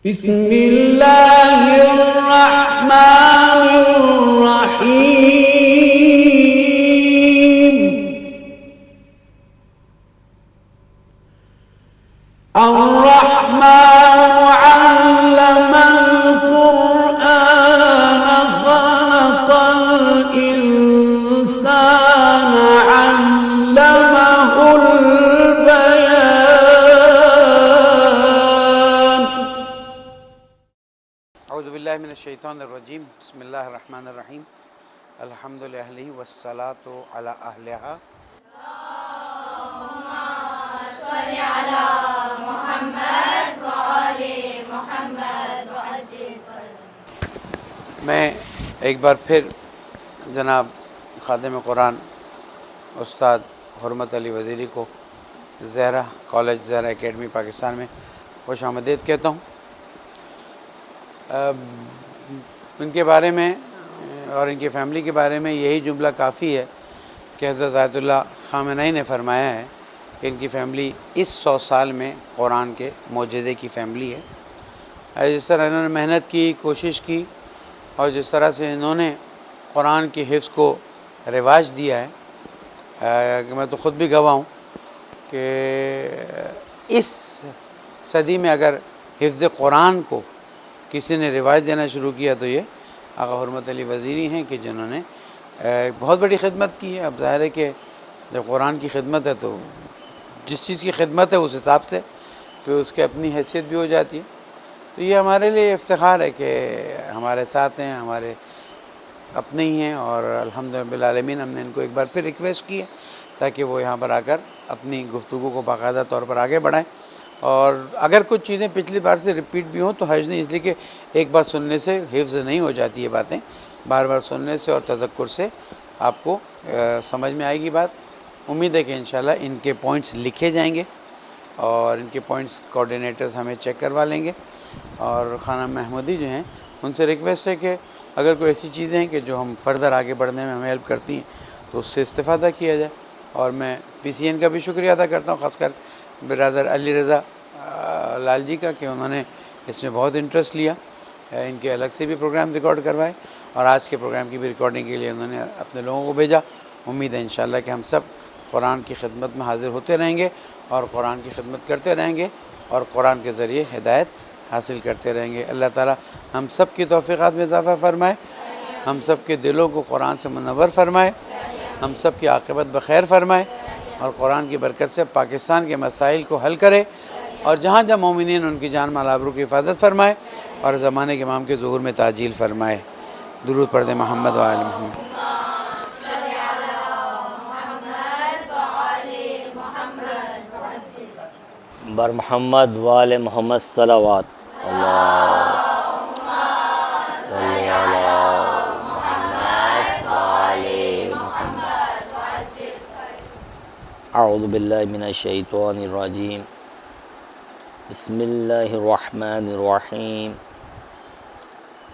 बिस्मिल्लाहिर्रहमानिर्रहीम। अर्रहमानु अल्लमल कुरआन खलक़ल इंसान अल्लमहुल बयान। औज़ु बिल्लाहि मिनश शैतानिर रजीम। बिस्मिल्लाहिर रहमानिर रहीम। अल्हम्दुलिल्लाहि वस्सलातु अला अहलिहा। मैं एक बार फिर जनाब खादिम कुरान उस्ताद हुर्मत अली वज़ीरी को ज़हरा कॉलेज ज़हरा एकेडमी पाकिस्तान में खुश आमदीद कहता हूँ। इनके बारे में और इनकी फ़ैमिली के बारे में यही जुमला काफ़ी है कि हज़रत आयतुल्लाह ख़ामेनी ने फ़रमाया है कि इनकी फ़ैमिली इस 100 साल में कुरान के मोजज़े की फ़ैमिली है। जिस तरह इन्होंने मेहनत की, कोशिश की और जिस तरह से इन्होंने कुरान की हिफ्ज़ को रिवाज दिया है कि मैं तो ख़ुद भी गवाह हूँ कि इस सदी में अगर हिफ्ज़ कुरान को किसी ने रिवाज देना शुरू किया तो ये आका हुर्मत अली वज़ीरी हैं कि जिन्होंने बहुत बड़ी खिदमत की है। अब ज़ाहिर है कि जब कुरान की खिदमत है तो जिस चीज़ की खिदमत है उस हिसाब से फिर उसकी अपनी हैसियत भी हो जाती है। तो ये हमारे लिए इफ्तिखार है कि हमारे साथ हैं, हमारे अपने ही हैं और अल्हम्दुलिल्लाह बिल आलमीन हमने इनको एक बार फिर रिक्वेस्ट की है ताकि वो यहाँ पर आकर अपनी गुफ्तगू को बाकायदा तौर पर आगे बढ़ाएं। और अगर कुछ चीज़ें पिछली बार से रिपीट भी हों तो हर्ज नहीं, इसलिए कि एक बार सुनने से हिफ्ज़ नहीं हो जाती ये बातें, बार बार सुनने से और तज़क्कुर से आपको समझ में आएगी बात। उम्मीद है कि इंशाल्लाह इनके पॉइंट्स लिखे जाएंगे और इनके पॉइंट्स कोऑर्डिनेटर्स हमें चेक करवा लेंगे। और खाना महमूदी जो हैं उनसे रिक्वेस्ट है कि अगर कोई ऐसी चीज़ें हैं कि जो हम फर्दर आगे बढ़ने में हमें हेल्प करती हैं तो उससे इस्तेफ़ादा किया जाए। और मैं PCN का भी शुक्रिया अदा करता हूँ, ख़ासकर बिरादर अली रज़ा लाल जी का कि उन्होंने इसमें बहुत इंटरेस्ट लिया। इनके अलग से भी प्रोग्राम रिकॉर्ड करवाए और आज के प्रोग्राम की भी रिकॉर्डिंग के लिए उन्होंने अपने लोगों को भेजा। उम्मीद है इंशाल्लाह कि हम सब कुरान की खिदमत में हाज़िर होते रहेंगे और कुरान की खिदमत करते रहेंगे और कुरान के ज़रिए हिदायत हासिल करते रहेंगे। अल्लाह ताला हम सब की तौफ़ीक़ात में इज़ाफ़ा फ़रमाए, हम सब के दिलों को कुरान से मुनव्वर फ़रमाए, हम सब की आक़िबत बख़ैर फ़रमाए और कुरान की बरकत से पाकिस्तान के मसाइल को हल करे और जहाँ जहाँ मोमिनीन उनकी जान माल आबरू की हिफाजत फ़रमाए और ज़माने के इमाम के ज़ुहूर में ताजील फ़रमाए। दुरूद पढ़ दे मोहम्मद व आले मोहम्मद। बर मोहम्मद वाले मोहम्मद सलावत अऊज़ु बिल्लाहि मिनश शैतानिर रजीम। बिस्मिल्लाहिर रहमानिर रहीम।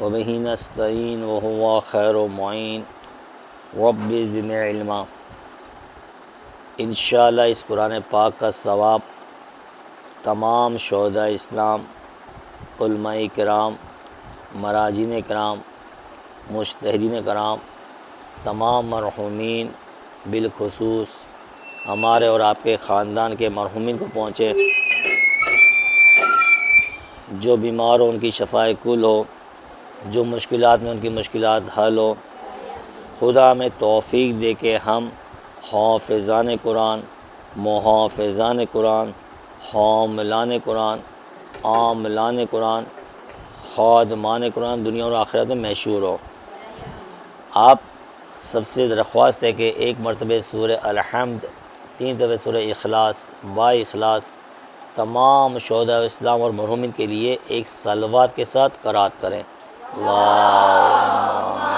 व बिही नस्तईन व हुवा खैरुल मुईन। रब्बि ज़िदनी इल्मा। इंशाअल्लाह इस कुरान पाक का सवाब तमाम शुहदा इस्लाम, उलमाए किराम, मराजिन किराम, मुज्तहिदीन किराम, तमाम मरहूमीन बिलखुसूस हमारे और आपके ख़ानदान के मरहूमीन को पहुँचे। जो बीमार हो उनकी शफ़ाए कुल हो, जो मुश्किलात में उनकी मुश्किलात हल हो। खुदा हमें तौफ़ीक़ दे के हम हाफ़िज़ान कुरान, मुहाफ़िज़ान कुरान, हामिलान कुरान, आमिलान कुरान, ख़ादिमान कुरान दुनिया और आखिरत में मशहूर हो। आप सबसे दरख्वास्त है कि एक मरतबे सूरह अल-हम्द, 3 दफ़े सूरह इखलास, इखलास तमाम शुहदा इस्लाम और मरहूमिन के लिए एक सलवात के साथ क़राअत करें। अल्लाहुम्मा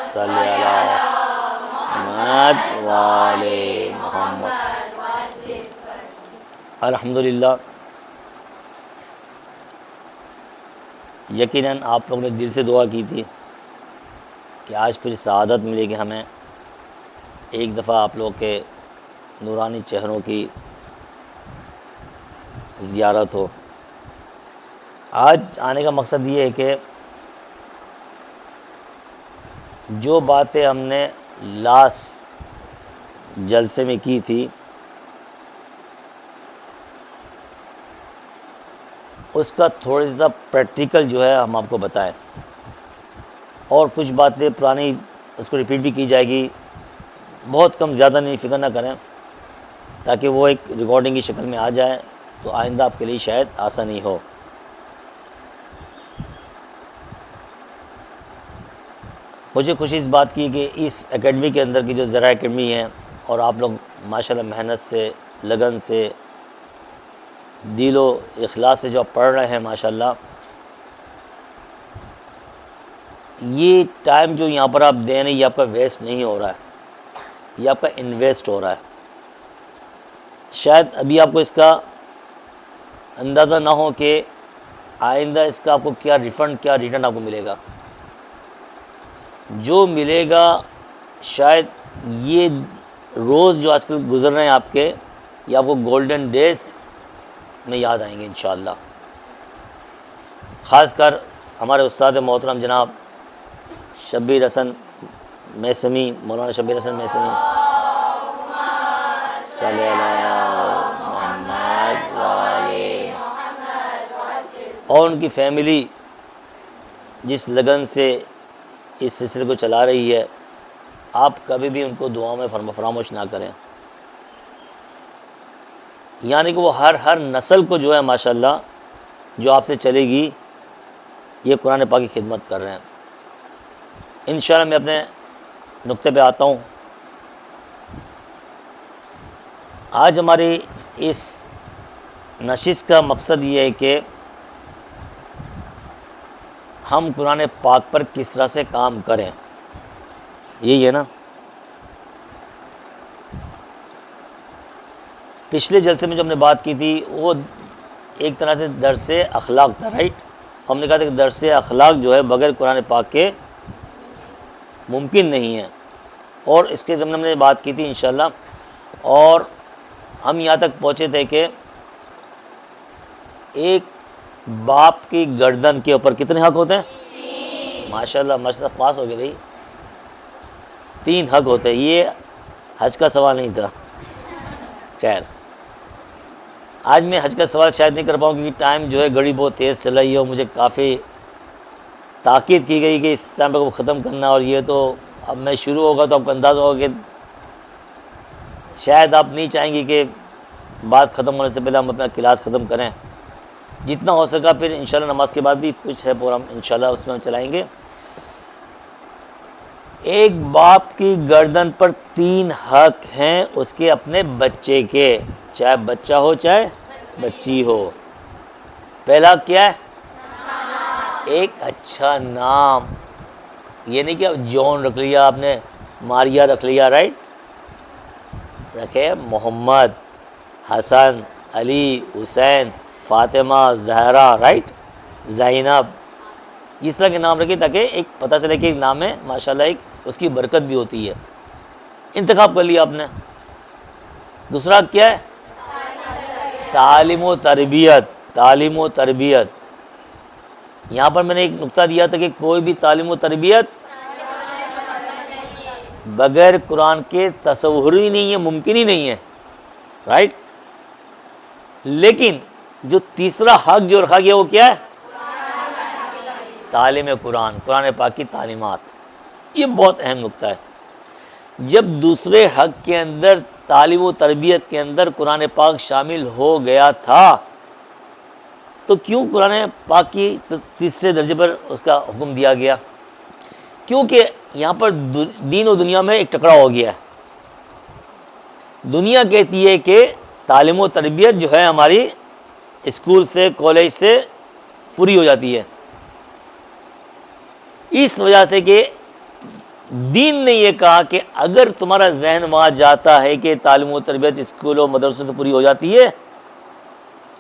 सल्लि अला मुहम्मद व आले मुहम्मद। अल्हम्दुलिल्लाह, यकीनन आप लोगों ने दिल से दुआ की थी कि आज फिर सआदत मिलेगी हमें, एक दफ़ा आप लोग के नूरानी चेहरों की ज़ियारत हो। आज आने का मकसद ये है कि जो बातें हमने लास्ट जलसे में की थी उसका थोड़ा सा प्रैक्टिकल जो है हम आपको बताएं, और कुछ बातें पुरानी उसको रिपीट भी की जाएगी, बहुत कम, ज़्यादा नहीं, फिक्र ना करें, ताकि वो एक रिकॉर्डिंग की शक्ल में आ जाए तो आइंदा आपके लिए शायद आसानी हो। मुझे खुशी इस बात की कि इस एकेडमी के अंदर की जो ज़रा एकेडमी है, और आप लोग माशाल्लाह मेहनत से, लगन से, दिलो इखलास से जो आप पढ़ रहे हैं माशाल्लाह, ये टाइम जो यहाँ पर आप दे रहे हैं ये आपका वेस्ट नहीं हो रहा है, ये आपका इन्वेस्ट हो रहा है। शायद अभी आपको इसका अंदाज़ा ना हो कि आइंदा इसका आपको क्या रिफ़ंड, क्या रिटर्न आपको मिलेगा। जो मिलेगा शायद ये रोज़ जो आजकल गुज़र रहे हैं आपके, ये आपको गोल्डन डेज़ में याद आएंगे इंशाअल्लाह। ख़ासकर हमारे उस्ताद मोहतरम जनाब शब्बीर हसन मैसमी, मौलाना शब्बीर हसन मैसमी और उनकी फ़ैमिली जिस लगन से इस सिलसिले को चला रही है, आप कभी भी उनको दुआ में फरामोश ना करें। यानी कि वो हर नस्ल को जो है माशाल्लाह जो आपसे चलेगी, ये कुरान पाक की खिदमत कर रहे हैं। इंशाअल्लाह मैं अपने नुक्ते पे आता हूँ। आज हमारी इस नशिश का मकसद ये है कि हम कुरान पाक पर किस तरह से काम करें, यही है ना। पिछले जलसे में जो हमने बात की थी वो एक तरह से दर्से अखलाक था, राइट। हमने कहा था कि दर्से अखलाक जो है बग़ैर कुरान पाक के मुमकिन नहीं है, और इसके ज़मन हमने बात की थी इंशाअल्लाह। और हम यहाँ तक पहुँचे थे कि एक बाप की गर्दन के ऊपर कितने हक होते हैं? माशाल्लाह माशाल्लाह, पास हो गए भाई। 3 हक होते हैं। ये हज का सवाल नहीं था। खैर, आज मैं हज का सवाल शायद नहीं कर पाऊँ क्योंकि टाइम जो है घड़ी बहुत तेज़ चल रही है और मुझे काफ़ी ताकीद की गई कि इस टाइम पर को ख़त्म करना। और ये तो अब मैं शुरू होगा तो आपको अंदाज़ा होगा कि शायद आप नहीं चाहेंगे कि बात ख़त्म होने से पहले हम अपना क्लास ख़त्म करें। जितना हो सका फिर इंशाल्लाह नमाज के बाद भी कुछ है प्रोग्राम इंशाल्लाह उसमें हम चलाएँगे। एक बाप की गर्दन पर 3 हक हैं उसके अपने बच्चे के, चाहे बच्चा हो चाहे बच्ची हो। पहला क्या है? एक अच्छा नाम। ये नहीं कि अब जॉन रख लिया आपने, मारिया रख लिया, राइट। रखे मोहम्मद, हसन, अली, हुसैन, फ़ातिमा, ज़हरा, राइट, ज़ैनब, इस तरह के नाम रखे ताकि एक पता चले कि एक नाम है माशाल्लाह, एक उसकी बरकत भी होती है। इंतखाब कर लिया आपने। दूसरा क्या है? तालीम व तरबियत। तालीम व तरबियत, यहाँ पर मैंने एक नुक्ता दिया था कि कोई भी तालीम व तरबियत बगैर कुरान के तसव्वुर ही नहीं है, मुमकिन ही नहीं है, राइट। लेकिन जो तीसरा हक जो रखा गया वो क्या है? तालीम कुरान, कुरान पाक की तालीमात। ये बहुत अहम नुक्ता है। जब दूसरे हक के अंदर तालीम व तरबियत के अंदर कुरान पाक शामिल हो गया था तो क्यों कुरान पाक की तीसरे दर्जे पर उसका हुक्म दिया गया? क्योंकि यहाँ पर दीन और दुनिया में एक टकराव हो गया है। दुनिया कहती है कि तालीम व तरबियत जो है हमारी स्कूल से, कॉलेज से पूरी हो जाती है। इस वजह से कि दीन ने यह कहा कि अगर तुम्हारा जहन वहाँ जाता है कि तालीम व तरबियत स्कूल और मदरसों से पूरी हो जाती है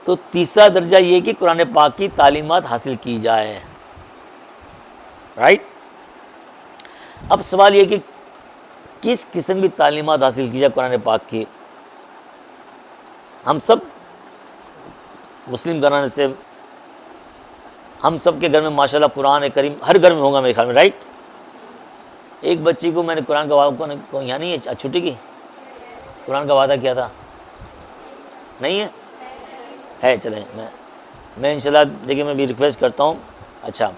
तो तीसरा दर्जा ये कि कुरान पाक की तालीमात हासिल की जाए, राइट। अब सवाल ये कि किस किस्म की तालीमात हासिल की जाए कुरान पाक की। हम सब मुस्लिम घराने से हम सब के घर में माशाल्लाह कुरान करीम हर घर में होगा मेरे ख्याल में, राइट। एक बच्ची को मैंने कुरान का वादा को यहाँ नहीं है छुट्टी की, कुरान का वादा किया था, नहीं है चलें मैं इंशाल्लाह देखिए मैं भी रिक्वेस्ट करता हूँ। अच्छा,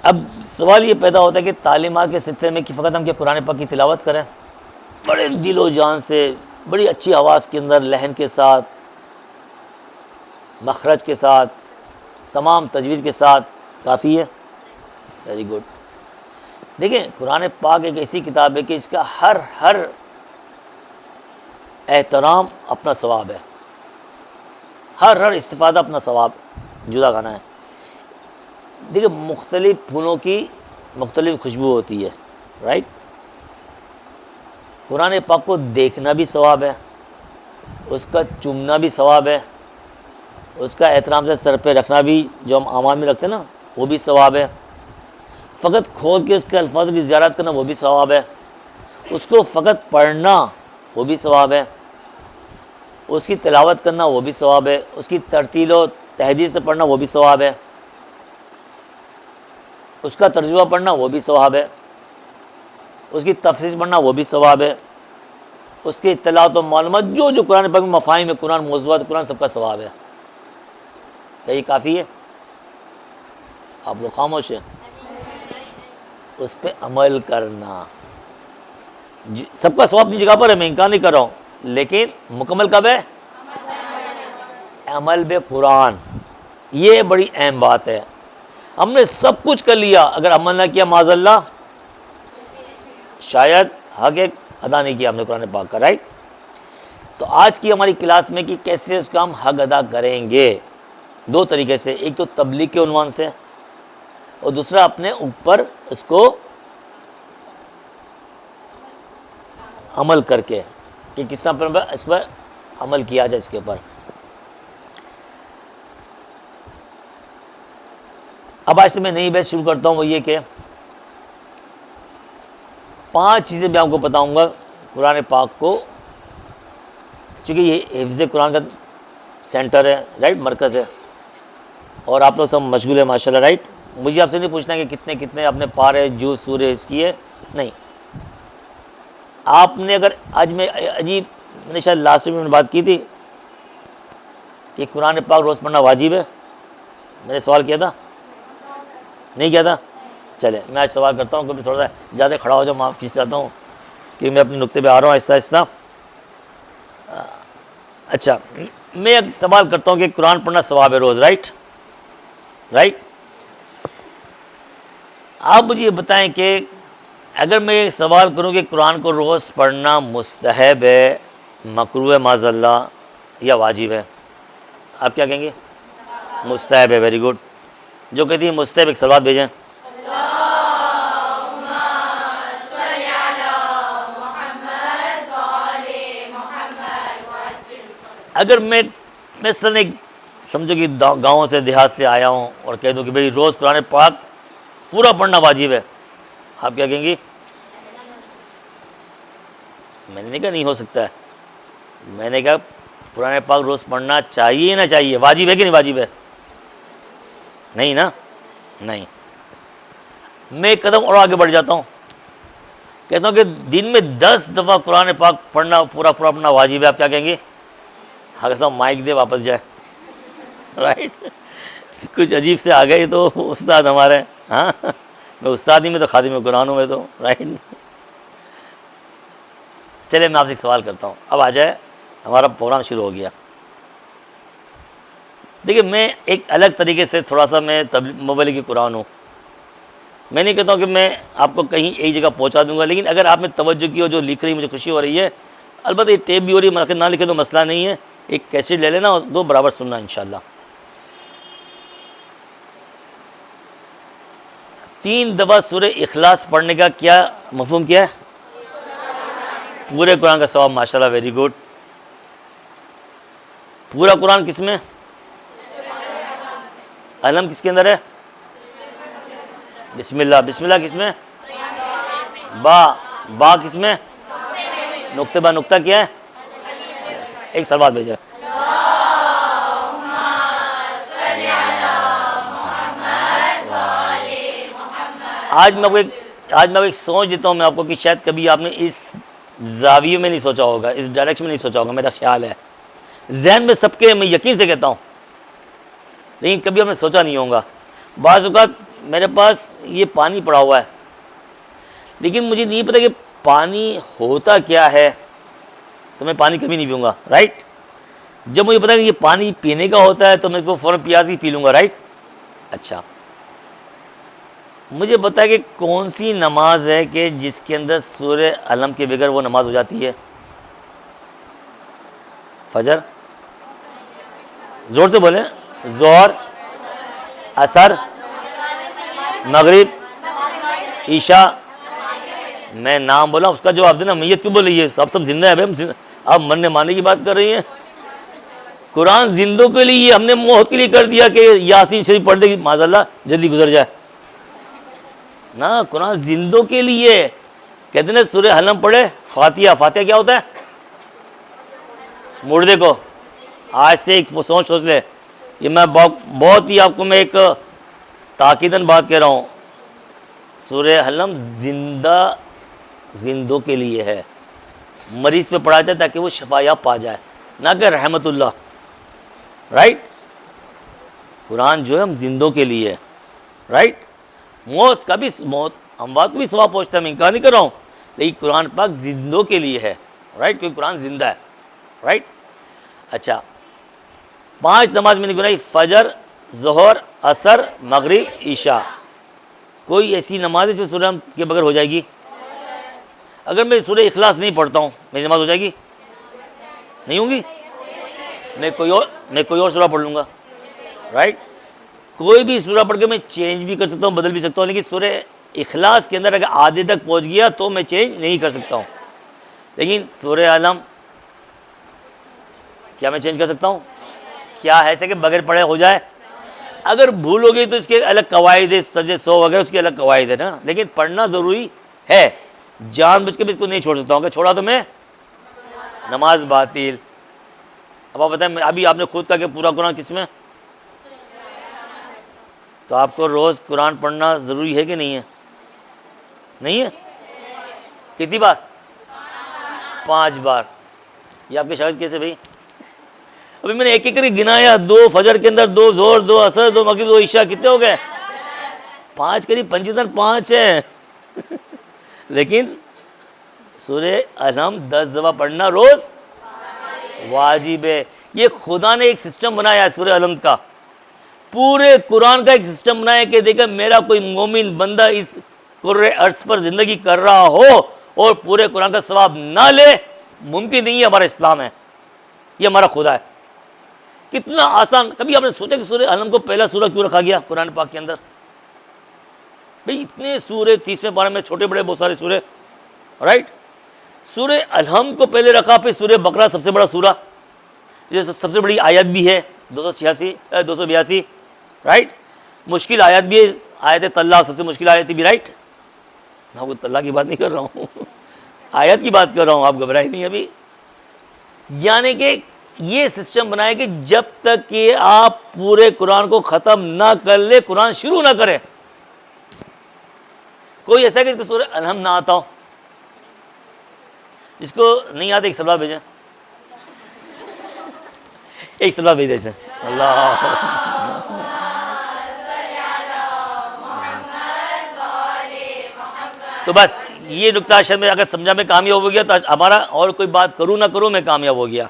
अब सवाल ये पैदा होता है कि तालीमात के सिलसिले में कि फ़कत हम क्या कुरान पाक की तिलावत करें बड़े दिलो जान से, बड़ी अच्छी आवाज़ के अंदर, लहन के साथ, मखरज के साथ, तमाम तजवीज़ के साथ काफ़ी है? Very good. देखिए कुरान पाक एक ऐसी किताब है कि इसका हर एहतराम अपना सवाब है, हर इस्तिफ़ादा अपना सवाब जुदा खाना है। देखिए मुख्तलिफ़ फूलों की मुख्तलिफ़ खुशबू होती है, राइट। कुरान पाक को देखना भी सवाब है, उसका चूमना भी सवाब है, उसका एहतराम से सर पे रखना भी जो हम आमान में रखते हैं ना वो भी सवाब है, फ़कत खोल के उसके अल्फाज़ों की ज़ियारत करना वो भी सवाब है, उसको फ़कत पढ़ना वो भी सवाब है, उसकी तिलावत करना वो भी सवाब है, उसकी तरतील व तहजीर से पढ़ना वो भी सवाब है, उसका तर्जुमा पढ़ना वो भी सवाब है, उसकी तफसीर पढ़ना वो भी सवाब है, उसकी इत्तलात व मालूमात जो कुरान पाक में मफ़ाहिम है, कुरान मौज़ूआत कुरान सबका सवाब है। क्या ये काफ़ी है? आप लोग खामोश हैं। उस पर अमल करना सबका सवाब अपनी जगह पर है, मैं इनकार नहीं कर रहा हूँ, लेकिन मुकम्मल कब है? अमल बे कुरान, ये बड़ी अहम बात है। हमने सब कुछ कर लिया, अगर अमल ना किया माज़अल्लाह शायद हक़ अदा नहीं किया हमने कुरान पाक का, राइट। तो आज की हमारी क्लास में कि कैसे उसका हम हक़ अदा करेंगे, दो तरीके से, एक तो तबलीग के उन्वान से और दूसरा अपने ऊपर इसको अमल करके कि किस तरह पर इस पर अमल किया जाए। इसके ऊपर अब आज से मैं नई बैच शुरू करता हूँ, वो ये कि 5 चीज़ें मैं आपको बताऊँगा कुरान पाक को, चूँकि ये हिफ्ज़ कुरान का सेंटर है, राइट, मरकज़ है, और आप लोग सब मशगूल है माशाल्लाह, राइट। मुझे आपसे नहीं पूछना कि कितने कितने आपने पारे जूस सूरे इसकी है, नहीं। आपने अगर आज मैं अजीब, मैंने शायद लास्ट में बात की थी कि कुरान पाक रोज़ पढ़ना वाजिब है, मैंने सवाल किया था, नहीं किया था? चले मैं आज सवाल करता हूँ, कभी थोड़ा सा ज़्यादा खड़ा हो जाओ, माफ़ चीज़ चाहता हूँ कि मैं अपने नुक्ते पे आ रहा हूँ आहिस्ता आहिस्ता। अच्छा, मैं एक सवाल करता हूँ कि कुरान पढ़ना सवाब है रोज़, राइट राइट। आप मुझे ये बताएं कि अगर मैं ये सवाल करूँ कि कुरान को रोज़ पढ़ना मुस्तहब है, मकरूह है माज़अल्लाह या वाजिब है, आप क्या कहेंगे? मुस्तहब है। Very good. जो कहती है मुस्तहब एक सलावत भेजें। अगर मैं मसलन एक समझो कि गाँव से देहात से आया हूँ और कह दूँ कि भाई रोज़ कुरान पाक पूरा पढ़ना वाजिब है, आप क्या कहेंगी? मैंने नहीं कहा नहीं हो सकता है, मैंने कहा कुरान पाक रोज़ पढ़ना चाहिए ना चाहिए, वाजिब है कि नहीं वाजिब है? नहीं ना, नहीं। मैं एक कदम और आगे बढ़ जाता हूँ, कहता हूँ कि दिन में 10 दफ़ा कुरान पाक पढ़ना पूरा पढ़ना वाजिब है, आप क्या कहेंगे? हाँ साहब माइक दे वापस जाए, राइट। कुछ अजीब से आ गए तो उस्ताद हमारे, हाँ मैं उस्ताद ही में तो खादिम कुरान हूँ मैं तो, राइट। चलिए मैं आपसे एक सवाल करता हूँ, अब आ जाए, हमारा प्रोग्राम शुरू हो गया। देखिए मैं एक अलग तरीके से थोड़ा सा मैं मोबाइल की कुरान हूँ, मैं नहीं कहता हूँ कि मैं आपको कहीं एक जगह पहुँचा दूँगा, लेकिन अगर आपने तवज्जो की हो, जो लिख रही मुझे खुशी हो रही है, अलबत्ता ये टेप भी हो रही है, ना लिखे तो मसला नहीं है, एक कैसेट ले लेना और 2 बराबर सुनना इंशाल्लाह। 3 दफ़ा सूरह इखलास पढ़ने का क्या मफ़हूम किया है? पूरे कुरान का सवाब माशाल्लाह, वेरी गुड। पूरा कुरान किसमें? अलम किसके अंदर है? बिस्मिल्लाह, बिस्मिल्लाह किसमें? बा किसमें? नुक्ते बा, नुक्ता क्या है? एक सलवात भेजा। आज मैं आपको एक सोच देता हूँ मैं आपको कि शायद कभी आपने इस जाविये में नहीं सोचा होगा, इस डायरेक्शन में नहीं सोचा होगा, मेरा ख्याल है जहन में सबके, मैं यकीन से कहता हूँ, लेकिन कभी हमने सोचा नहीं होगा। बाज़ औक़ात मेरे पास ये पानी पड़ा हुआ है, लेकिन मुझे नहीं पता कि पानी होता क्या है, तो मैं पानी कभी नहीं पीऊँगा, राइट। जब मुझे पता है कि ये पानी पीने का होता है तो मैं इसको फ़ौरन प्याज ही पी लूँगा, राइट। अच्छा, मुझे पता है कि कौन सी नमाज है कि जिसके अंदर सूरह अलम के बगैर वो नमाज हो जाती है? फजर, ज़ोर से बोलें। ज़ोहर, असर, मगरिब, ईशा। मैं नाम बोला, उसका जवाब देना। मैयत क्यों बोल रही है? सब जिंदा है भाई, आप मरने मारने की बात कर रही हैं। कुरान जिंदों के लिए, हमने मौत के लिए कर दिया कि यासीन शरीफ पढ़ दे माज़अल्लाह जल्दी गुजर जाए ना। कुरान जिंदों के लिए। कहते ना सूरह अलम पढ़े, फातिहा। फातिहा क्या होता है? मुर्दे को। आज से एक सोच ले, ये मैं बहुत ही आपको मैं एक ताकीदन बात कह रहा हूँ, सूरह अलम जिंदों के लिए है। मरीज़ पे पढ़ा जाए ताकि वो शफायाब पा जाए, ना कि रहमतुल्लाह, राइट। कुरान जो है हम जिंदों के लिए है, राइट। मौत का भी, मौत अमवात को भी सवाब पहुँचता है, मैं इनकार नहीं कर रहा हूँ, लेकिन कुरान पाक जिंदों के लिए है, राइट, क्योंकि कुरान जिंदा है, राइट। अच्छा, 5 नमाज मैंने गिनाई, फजर, ज़ोहर, असर, मगरिब, ईशा। कोई ऐसी नमाज है जिसमें सूरह के बगैर हो जाएगी? अगर मैं सूरह इखलास नहीं पढ़ता हूँ, मेरी नमाज हो जाएगी? नहीं होगी। मैं कोई और सूरह पढ़ लूँगा, राइट। कोई भी सूरह पढ़ के मैं चेंज भी कर सकता हूँ, बदल भी सकता हूँ, लेकिन सूरह इखलास के अंदर अगर आधे तक पहुँच गया तो मैं चेंज नहीं कर सकता हूँ। लेकिन सूरह अलम क्या मैं चेंज कर सकता हूँ? क्या है ऐसे कि बगैर पढ़े हो जाए? अगर भूल हो गई तो इसके अलग कवायद है, सजे सो वगैरह उसके अलग कवायद है ना, लेकिन पढ़ना ज़रूरी है। जानबूझ के भी इसको नहीं छोड़ सकता हूँ, छोड़ा तो मैं नमाज बातिल। अब आप बताएं, अभी आपने खुद कहा कि पूरा कुरान किसमें, तो आपको रोज़ कुरान पढ़ना ज़रूरी है कि नहीं है? नहीं है। कितनी बार? 5 बार। ये आपके शायद कैसे भाई? अभी मैंने एक एक करके गिनाया, 2 फजर के अंदर, 2 ज़ोहर, 2 असर, 2 मगरिब, 2 ईशा, कितने हो गए? 5 करीब 55 5 है। लेकिन सूरह अलम 10 दफ़ा पढ़ना रोज़ वाजिब है। ये खुदा ने एक सिस्टम बनाया है सूरह अलम का, पूरे कुरान का एक सिस्टम बनाया कि देखा मेरा कोई मोमिन बंदा इस कुर्रे अर्ज़ पर ज़िंदगी कर रहा हो और पूरे कुरान का सवाब ना ले, मुमकिन नहीं है। हमारा इस्लाम है, ये हमारा खुदा है। कितना आसान। कभी आपने सोचा कि सूरह अलम को पहला सूरह क्यों रखा गया कुरान पाक के अंदर? भाई इतने सूरह, 30वें पारे में छोटे बड़े बहुत सारे सूरह, राइट। सूरह अलम को पहले रखा, फिर सूरह बकरा सबसे बड़ा सूरह, जो सबसे बड़ी आयत भी है, 282, राइट। मुश्किल आयत भी है, आयत तल्लाक सबसे मुश्किल आयत भी, राइट। मैं आपको तल्लाक की बात नहीं कर रहा हूँ, आयत की बात कर रहा हूँ, आप घबराए नहीं अभी। यानी कि ये सिस्टम बनाया कि जब तक कि आप पूरे कुरान को ख़त्म ना कर ले, कुरान शुरू ना करें। कोई ऐसा है कि इसको सूरह अलम ना आता हो? जिसको नहीं आता एक सलाह भेजें, एक सलाह भेज दें। अल्लाह तो बस ये नुक्ता शायद में अगर समझा में कामयाब हो गया तो हमारा, और कोई बात करूँ ना करूँ मैं कामयाब हो गया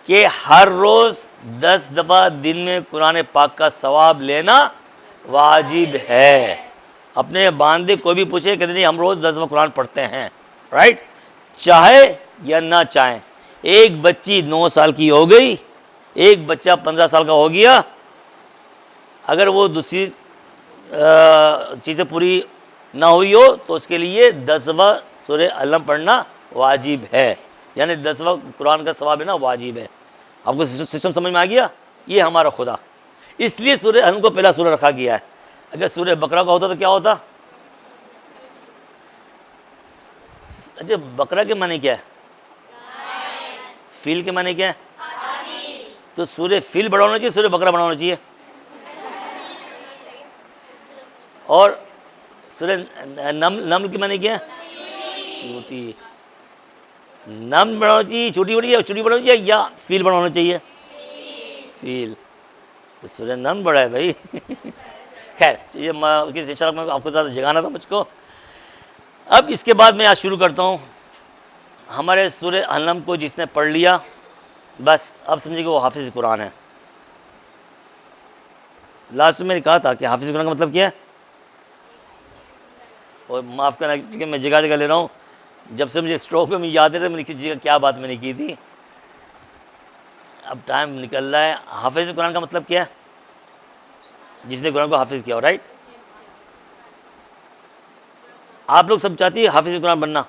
कि हर रोज़ 10 दफ़ा दिन में कुरान पाक का सवाब लेना वाजिब है। अपने बांदे कोई भी पूछे, कहते नहीं हम रोज़ 10 दफ़ा कुरान पढ़ते हैं, राइट, चाहे या ना चाहें। एक बच्ची 9 साल की हो गई, एक बच्चा 15 साल का हो गया, अगर वो दूसरी चीज़ें पूरी ना हुई हो तो उसके लिए 10 दफ़ा सूरह अलम पढ़ना वाजिब है। यानी 10 दफ़ा कुरान का सवाब है ना, वाजिब है। आपको सिस्टम समझ में आ गया? ये हमारा खुदा, इसलिए सूरह अलम को पहला सूरह रखा गया है। अगर सूरह बकरा का होता तो क्या होता? अच्छा, बकरा के माने क्या है? फील के माने क्या है? तो सूरह फील बड़ा होना चाहिए, सूरह बकरा बड़ा होना चाहिए। और सूरह नमल की मैंने क्या छोटी, नम बढ़ाना चाहिए, छोटी बड़ी, या छोटी बढ़ानी चाहिए, या फील बढ़ाना चाहिए, फील। तो सूरह नम बड़ा है भाई। खैर ये मैं उसकी शिक्षा में आपको ज़्यादा जगाना था मुझको। अब इसके बाद मैं आज शुरू करता हूँ। हमारे सूरह अल-नम को जिसने पढ़ लिया बस अब समझिए कि वो हाफिज़ कुरान है। लास्ट में मैंने कहा था कि हाफिज़ कुरान का मतलब क्या है, और माफ़ करना कि मैं जगह जगह ले रहा हूँ, जब से मुझे स्ट्रोक में याद है मैंने किसी जगह क्या बात मैंने की थी, अब टाइम निकल रहा है। हाफिज़ कुरान का मतलब क्या है, जिसने कुरान को हाफिज़ किया हो, राइट। आप लोग सब चाहती है हाफिज़ कुरान बनना,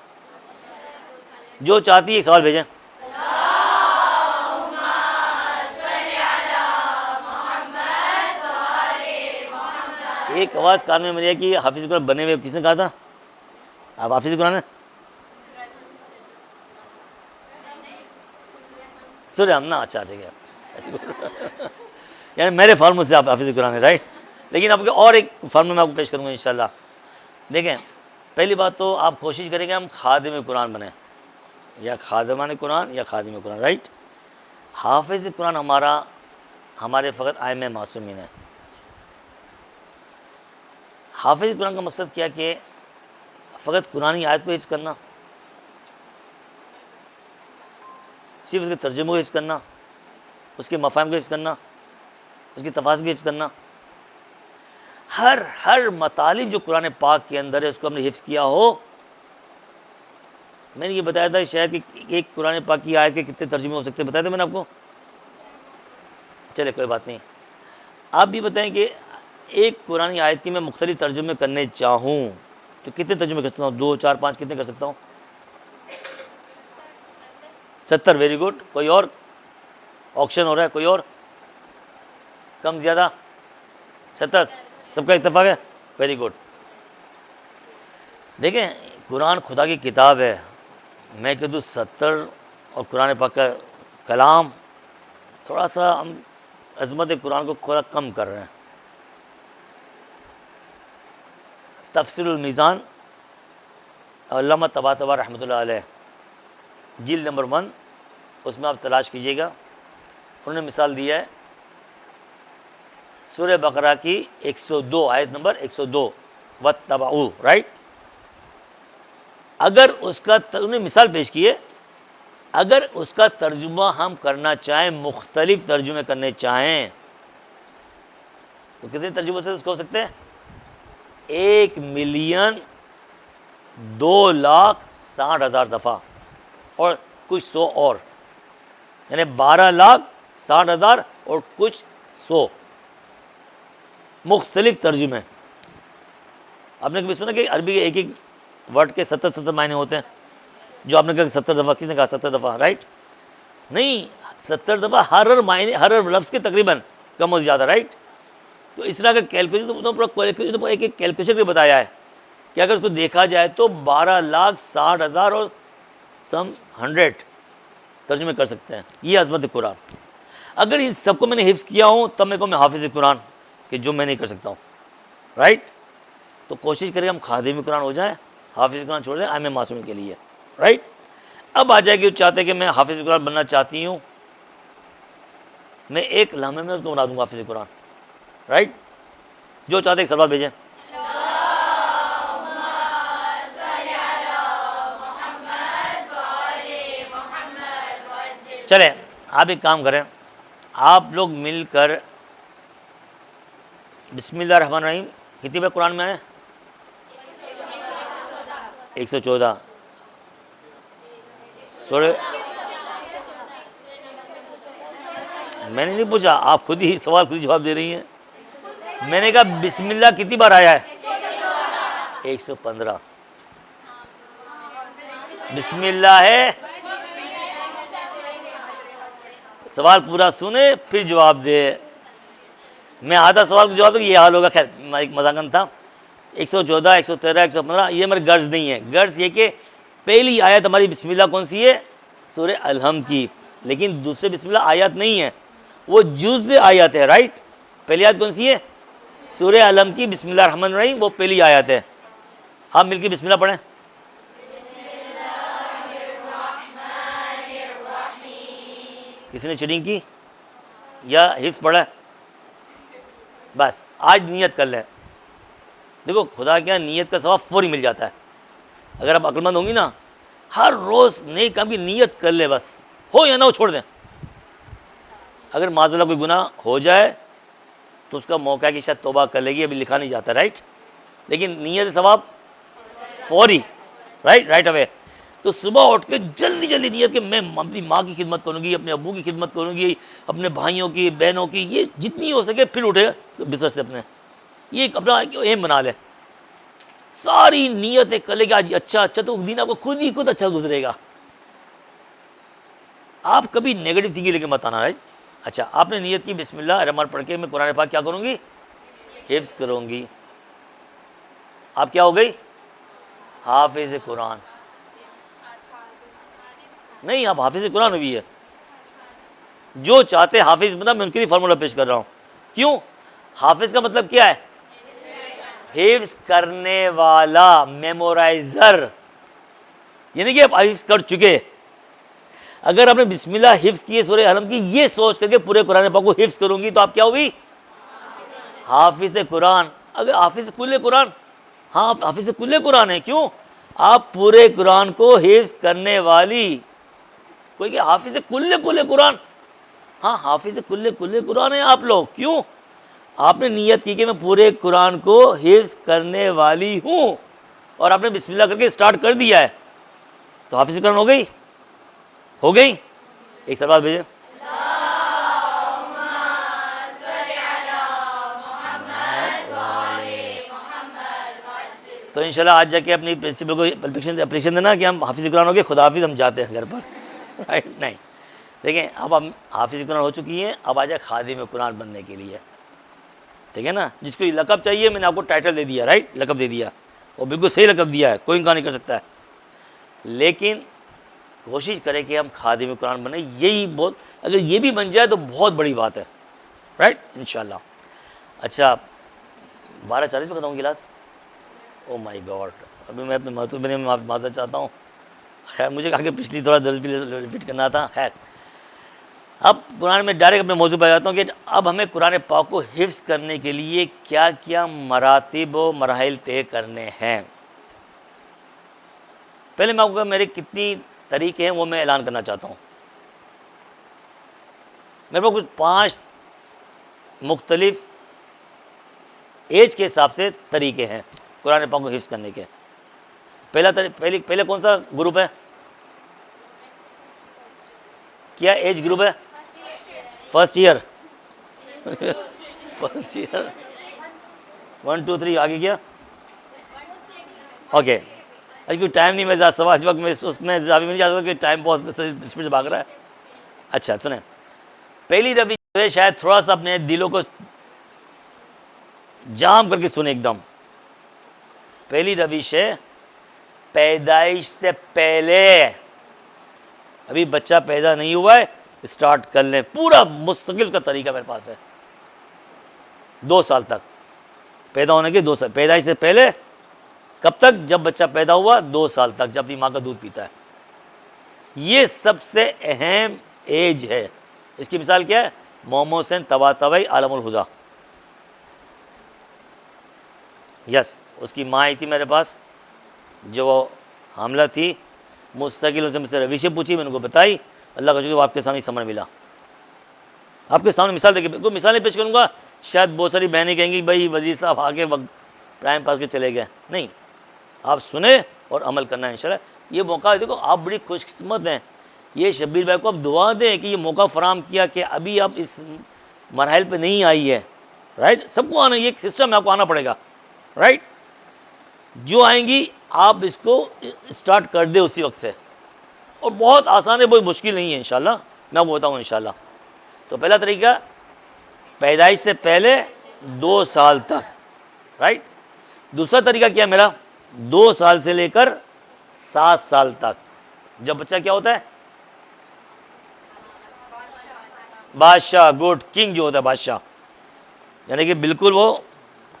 जो चाहती है एक सवाल भेजें। एक आवाज़ कान में मेरी है कि हाफिज़ कुरान बने हुए, किसने कहा था आप हाफिज़ कुरान है? सूरह हम ना, अच्छा ठीक है। यानी मेरे फार्मूले से आप हाफिज़ कुरान है, राइट। लेकिन आपके और एक फार्मूला मैं आपको पेश करूँगा इंशाल्लाह। देखें, पहली बात तो आप कोशिश करेंगे हम खादिम कुरान बने, या खादिमान कुरान या खादिम कुरान, राइट। हाफिज़ कुरान हमारे फ़कत आइम मासूमीन है। हाफिज़ कुरान का मकसद क्या कि फ़कत कुरानी आयत को हिफ्ज़ करना, सिर्फ उसके तर्जुमे को हिफ्ज़ करना, उसके मफ़ाहिम को हिफ्ज़ करना, उसकी तफासिर को हिफ्ज़ करना, हर मतालिब जो कुरान पाक के अंदर है उसको हमने हिफ्ज़ किया हो। मैंने ये बताया था शायद कि एक कुरान पाक की आयत के कितने तर्जुमे हो सकते हैं, बताया था मैंने आपको। चले कोई बात नहीं, आप भी बताएं कि एक कुरानी आयत की मैं मुख्तलिफ तर्जुमे करने चाहूँ तो कितने तर्जुमे कर सकता हूँ, 2, 4, 5 कितने कर सकता हूँ? 70, वेरी गुड। कोई और ऑप्शन हो रहा है, कोई और कम ज़्यादा? 70, सबका इत्तेफाक है, वेरी गुड। देखें, कुरान खुदा की किताब है, मैं कह दूँ 70 और कुरान पाक का कलाम, थोड़ा सा हम अज़मत कुरान को थोड़ा कम कर रहे हैं। तफ़सीरुल मीज़ान अल्लामा तबातबा रहमतुल्लाह अलैह जिल्द नंबर 1, उसमें आप तलाश कीजिएगा। उन्होंने मिसाल दिया है सूरह बकरा की 102 आयत नंबर 102 वत्तबऊ, राइट। अगर उसका उन्होंने मिसाल पेश की है, अगर उसका तर्जुमा हम करना चाहें, मुख्तलिफ तर्जुमे करने चाहें तो कितने तर्जुमे से उसको हो सकते हैं? 1,02,60,000 दफ़ा और कुछ 100 और, यानी 12,60,000 और कुछ 100 मुख्तलिफ तर्जुमे। आपने कभी सुना कि अरबी के एक वर्ड के 70 मायने होते हैं? जो आपने कहा 70 दफ़ा, किसने कहा 70 दफ़ा, राइट? नहीं, 70 दफ़ा हर मायने, हर लफ्ज़ के तकरीबन कम और ज़्यादा, राइट। तो इस तरह का कैलकुलेशन तो पूरा कैलकुलेशन, एक कैलकुलेशन भी बताया है कि अगर उसको देखा जाए तो 12,60,000 और सम 100 तर्जुमे कर सकते हैं। ये अज़मत कुरान। अगर इन सबको मैंने हिफ्ज़ किया हूँ तब मेरे को मैं हाफिज़ कुरान, कि जो मैं नहीं कर सकता हूँ, राइट। तो कोशिश करें हम खादिम कुरान हो जाए, हाफिज़ कुरान छोड़ दें आइम मासूम के लिए, राइट। अब आ जाएगी, चाहते कि मैं हाफिज़ कुरान बनना चाहती हूँ, मैं एक लम्हे में उसको बना दूँगा हाफिज़ कुरान, राइट। जो चाहते एक सवाल भेजें। चलें, आप एक काम करें, आप लोग मिलकर बिस्मिल्लाह रहमान रहीम कितनी बार कुरान में है? 114। मैंने नहीं पूछा, आप खुद ही सवाल खुद ही जवाब दे रही हैं। मैंने कहा बिस्मिल्लाह कितनी बार आया है? 115। बिस्मिल्लाह है, सवाल पूरा सुने फिर जवाब दे। मैं आधा सवाल को जवाब दूँ, ये हाल होगा। खैर एक मजाकन था। 114, 113, 115 ये हमारी गर्ज नहीं है। गर्ज ये कि पहली आयत हमारी बिस्मिल्लाह कौन सी है? सूरह अल-हम की। लेकिन दूसरे बिस्मिल्लाह आयत नहीं है, वो जुज़ आयत है, राइट। पहली आयत कौन सी है? सूरह अल-हम की बिस्मिल्लाह रहमान रहीम, वो पहली आयत है। आप मिलके बिस्मिल्लाह पढ़ें। किसी ने चीटिंग की या हिफ्ज़ पढ़ा है? बस आज नियत कर लें। देखो खुदा क्या नियत का सवाब फौरी मिल जाता है। अगर आप अक्लमंद होंगी ना, हर रोज़ नई काम की नियत कर ले, बस हो या ना हो छोड़ दें। अगर माज़अल्लाह कोई गुनाह हो जाए तो उसका मौका है कि शायद तौबा कर लेगी, अभी लिखा नहीं जाता, राइट। लेकिन नियत सवाब फौरी, राइट अवे। तो सुबह उठ के जल्दी जल्दी नियत कि मैं अपनी माँ की खिदमत करूँगी, अपने अब्बू की खिदमत करूँगी, अपने भाइयों की, बहनों की, ये जितनी हो सके। फिर उठे बिस्तर से अपने, ये एक अपना एम बना ले, सारी नियतें कर लेगा आज अच्छा अच्छा, तो दिन आपको खुद अच्छा गुजरेगा। आप कभी नेगेटिव थिंकिंग लेके मत आना, राइट। अच्छा, आपने नियत की बिस्मिल्लाह रहमान पढ़ के मैं कुरान पाक क्या करूँगी? हिफ्ज़ करूँगी। आप क्या हो गई? हाफिज़ कुरान। नहीं, आप हाफिज़ कुरान हुई है। जो चाहते हाफिज़ बना, मैं उनके लिए फार्मूला पेश कर रहा हूँ। क्यों? हाफिज़ का मतलब क्या है? हिफ्ज़ करने वाला, मेमोराइज़र। यानी कि आप हिफ्ज़ कर चुके। अगर आपने बिस्मिल्लाह हिफ्ज़ किए सूरह अलम की, ये सोच करके पूरे कुरान पाक को हिफ्ज़ करूँगी, तो आप क्या हुई? हाफिज़ कुरान। अगर हाफिज़ कुल्ले कुरान, हाँ आप हाफिज़ कुल्ले कुरान है। क्यों? आप पूरे कुरान को हिफ्ज़ करने वाली। कोई कि हाफिज़ कुल्ले कुरान, हाँ हाफिज़ कुल्ले कुरान है आप लोग। क्यों? आपने नियत की कि मैं पूरे कुरान को हिफ्ज़ करने वाली हूँ, और आपने बिस्मिल्लाह करके स्टार्ट कर दिया है, तो हाफिज़ कुरान हो गई। एक सवाल भेजें। तो इंशाल्लाह आज जाके अपनी प्रिंसिपल को एप्लीकेशन देना कि हम हाफिज़ कुरान हो गए, खुदा हाफिज़, हम जाते हैं घर पर, राइट। नहीं, देखें अब हम हाफिज़ कुरान हो चुकी हैं, अब आ जाए खादिम कुरान बनने के लिए, ठीक है ना। जिसको ये लक़ब चाहिए, मैंने आपको टाइटल दे दिया, राइट, लक़ब दे दिया, और बिल्कुल सही लक़ब दिया है, कोई इनकार नहीं कर सकता है। लेकिन कोशिश करें कि हम खादिम कुरान बने, यही बहुत, अगर ये भी बन जाए तो बहुत बड़ी बात है, राइट, इंशाल्लाह। अच्छा, 12:40 में ख़त्म होगी क्लास। ओ माय गॉड, अभी मैं अपने महतूब में माफ़ चाहता हूँ। खैर, मुझे आगे पिछली थोड़ा दर्ज भी रिपीट करना था। खैर, अब कुरान में डायरेक्ट अपने मौजू पर जाता हूँ कि अब हमें कुरान पाक को हिफ्ज़ करने के लिए क्या क्या मरातिब व मराहिल तय करने हैं। पहले मैं आपको मेरे कितनी तरीके हैं वो मैं ऐलान करना चाहता हूँ। मेरे पास कुछ 5 मुख्तलिफ एज के हिसाब से तरीके हैं कुरान पाक को हिफ्ज़ करने के। पहले कौन सा ग्रुप है? क्या एज ग्रुप है? First year. फर्स्ट ईयर 1 2 3 आगे क्या? ओके, अरे कोई टाइम नहीं, मैं सवाल वक्त में उसमें अभी नहीं जा सकता कि टाइम बहुत स्पीड से भाग रहा है। अच्छा सुने, पहली रवि जो है शायद थोड़ा सा अपने दिलों को जाम करके सुने एकदम। पहली रविश है पैदाइश से पहले, अभी बच्चा पैदा नहीं हुआ है, स्टार्ट कर लें। पूरा मुस्तकिल का तरीका मेरे पास है। 2 साल तक, पैदा होने के 2 साल, पैदाइश से पहले कब तक? जब बच्चा पैदा हुआ 2 साल तक, जब अपनी माँ का दूध पीता है। ये सबसे अहम एज है। इसकी मिसाल क्या है? मोहम्मद हुसैन तबातबाई आलमुल हुदा। यस, उसकी माँ आई थी मेरे पास, जो वो हामला थी, मुस्तकिल उनसे मुझसे रविशें पूछी, मैंने उनको बताई। अल्लाह का शुक्र आपके सामने समझ मिला। आपके सामने मिसाल देखिए, कोई मिसालें पेश करूँगा, शायद बहुत सारी बहनें कहेंगी भाई वज़ीर साहब आगे वक्त टाइम पास के चले गए। नहीं, आप सुने और अमल करना है इंशाल्लाह। ये मौका देखो, आप बड़ी खुशकिस्मत हैं। ये शब्बीर भाई को आप दुआ दें कि ये मौका फ़राहम किया कि अभी आप इस मरहल पे नहीं आई है, राइट। सबको आना, ये एक सिस्टम है, आपको आना पड़ेगा, राइट। जो आएंगी आप इसको स्टार्ट कर दे उसी वक्त से, और बहुत आसान है, बहुत मुश्किल नहीं है इंशाल्लाह। मैं आपको बताऊँ इंशाल्लाह। तो पहला तरीका, पैदाइश से पहले 2 साल तक, राइट। दूसरा तरीका क्या है मेरा? 2 साल से लेकर 7 साल तक, जब बच्चा क्या होता है? बादशाह, गुड किंग जो होता है, बादशाह, यानी कि बिल्कुल वो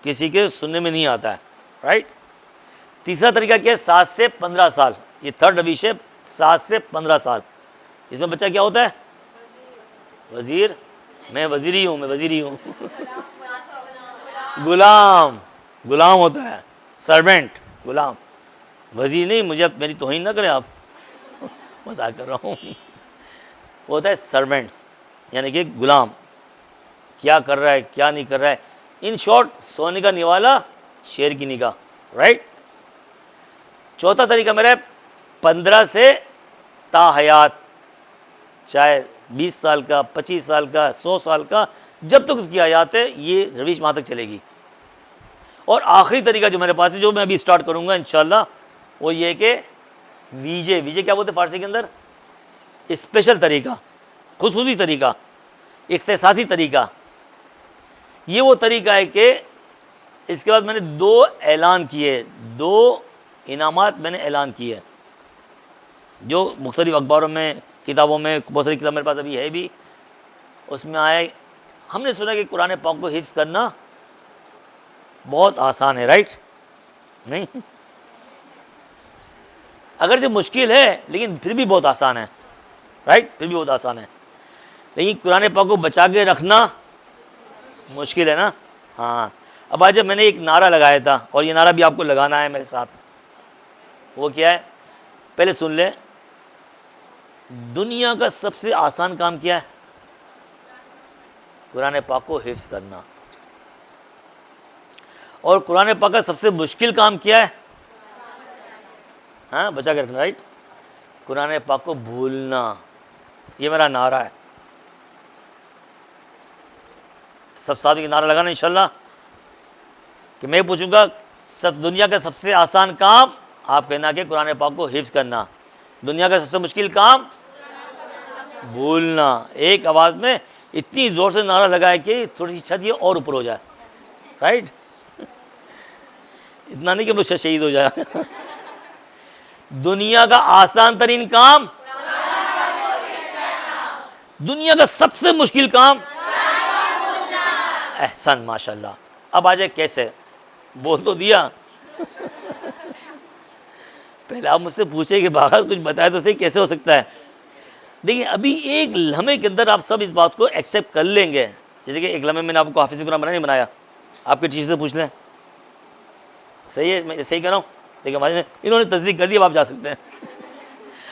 किसी के सुनने में नहीं आता है, राइट। तीसरा तरीका क्या है, 7 से 15 साल। ये थर्ड रविश है, 7 से 15 साल। इसमें बच्चा क्या होता है, वजीर। मैं वजीरी हूँ, मैं वजीरी हूँ। गुलाम, गुलाम होता है, सर्वेंट, गुलाम, वजीर नहीं। मुझे मेरी तौहीन ना करें आप, मजाक कर रहा हूँ। वो होता है सर्वेंट्स, यानी कि गुलाम, क्या कर रहा है क्या नहीं कर रहा है। इन शॉर्ट, सोने का निवाला शेर की निगाह, राइट। चौथा तरीका मेरा है 15 से ताहयात, चाहे 20 साल का, 25 साल का, 100 साल का, जब तक उसकी हयात है ये रविश वहाँ तक चलेगी। और आखिरी तरीका जो मेरे पास है, जो मैं अभी स्टार्ट करूँगा इंशाल्लाह, वो ये कि वीजे, वीजे क्या बोलते हैं फ़ारसी के अंदर, स्पेशल तरीका, खुसूसी तरीका, इख्तिसासी तरीका। ये वो तरीका है कि इसके बाद मैंने 2 ऐलान किए, 2 इनामात मैंने ऐलान किए, जो मुख्तलिफ अखबारों में, किताबों में, बहुत सारी किताब मेरे पास अभी है भी, उसमें आए। हमने सुना कि कुरान पाक को हिफ्ज़ करना बहुत आसान है, राइट? नहीं, अगर से मुश्किल है लेकिन फिर भी बहुत आसान है, राइट? फिर भी बहुत आसान है। लेकिन कुरान पाक को बचा के रखना मुश्किल है ना। हाँ, अब आज मैंने एक नारा लगाया था, और ये नारा भी आपको लगाना है मेरे साथ। वो क्या है, पहले सुन ले। दुनिया का सबसे आसान काम क्या है? कुरान पाक को हिफ्ज़ करना। और कुरान पाक का सबसे मुश्किल काम क्या है? हाँ, बचा के रखना, राइट। कुरान पाक को भूलना, ये मेरा नारा है। सब साथ में नारा लगाना इंशाल्लाह, कि मैं पूछूंगा सब दुनिया का सबसे आसान काम, आप कहना कि कुरान पाक को हिफ्ज़ करना। दुनिया का सबसे मुश्किल काम भूलना। एक आवाज़ में इतनी ज़ोर से नारा लगाए कि थोड़ी सी छत ये और ऊपर हो जाए, राइट। इतना नहीं कि हम लोग शहीद हो जाए। दुनिया का आसान तरीन काम, दुनिया का सबसे मुश्किल काम, एहसन, माशाल्लाह। अब आ जाए कैसे, बोल तो दिया। पहले आप मुझसे पूछे कि बाहर कुछ बताए तो सही, कैसे हो सकता है। देखिए, अभी एक लम्हे के अंदर आप सब इस बात को एक्सेप्ट कर लेंगे। जैसे कि एक लम्हे मैंने आपको हाफिज़ कुरान बनाया नहीं बनाया, आपके टीचर से पूछ लें। सही है, मैं सही कह रहा हूँ? देखिए, हमारे इन्होंने तस्दीक कर दी, अब आप जा सकते हैं।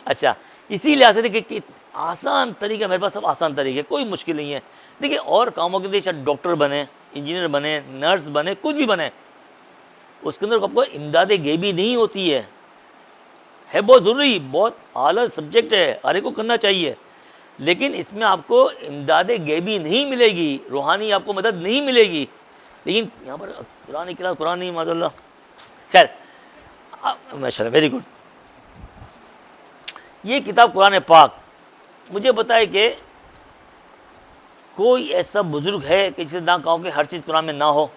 अच्छा, इसी लिहाज से देखिए कि आसान तरीका मेरे पास, सब आसान तरीके, कोई मुश्किल नहीं है। देखिए, और कामों के लिए शायद डॉक्टर बने, इंजीनियर बने, नर्स बने, कुछ भी बने, उसके अंदर आपको इमदाद गैबी नहीं होती है बहुत ज़रूरी, बहुत आला सब्जेक्ट है, हर एक को करना चाहिए। लेकिन इसमें आपको इमदाद गैबी नहीं मिलेगी, रूहानी आपको मदद नहीं मिलेगी। लेकिन यहाँ पर कुरान की क्लास, कुरान नहीं, माशाल्लाह, खैर, माशाल्लाह, वेरी गुड। ये किताब कुरान पाक, मुझे बताए कि कोई ऐसा बुजुर्ग है कि जिसे ना कहो कि हर चीज़ कुरान में ना हो।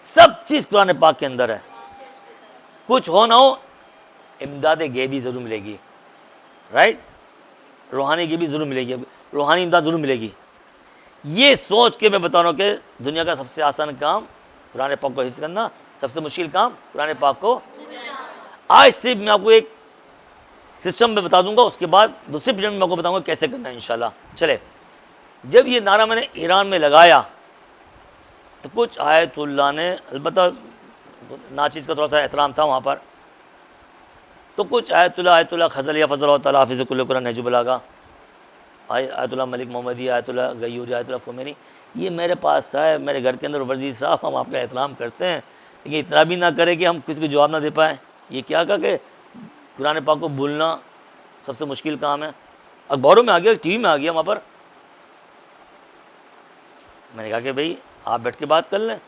सब चीज़ कुरान पाक के अंदर है, कुछ हो ना हो, इमदाद गैबी ज़रूर मिलेगी, राइट। रूहानी गैबी ज़रूर मिलेगी, रूहानी इमदाद ज़रूर मिलेगी। ये सोच के मैं बता रहा हूँ कि दुनिया का सबसे आसान काम कुरान पाक को हिफ्ज़ करना, सबसे मुश्किल काम कुरान पाक को। आज सिर्फ मैं आपको एक सिस्टम में बता दूंगा, उसके बाद दूसरे पीरियड में आपको बताऊंगा कैसे करना है इंशाल्लाह। चले, जब ये नारा मैंने ईरान में लगाया तो कुछ आयतुल्लाह ने, अलबत्ता नाचीज़ का थोड़ा सा एहतराम था वहाँ पर, तो कुछ आयतुल्लाह खज़ल या फज़ल तआला हाफ़िज़ कुल्ल कुरान नहजुल बलागा, आयतुल्लाह मलिक मोहम्मदी, आयतुल्लाह गयूरी, आयतुल्लाह फ़ुमैनी, ये मेरे पास है, मेरे घर के अंदर वर्जी साहब, हम आपका एहतराम करते हैं, लेकिन इतना भी ना करें कि हम किसी को जवाब ना दे पाएँ। ये क्या कहा कि कुरान पाक को भूलना सबसे मुश्किल काम है। अखबारों में आ गया, टीवी में आ गया, वहाँ पर मैंने कहा कि भाई आप बैठ के बात कर लें,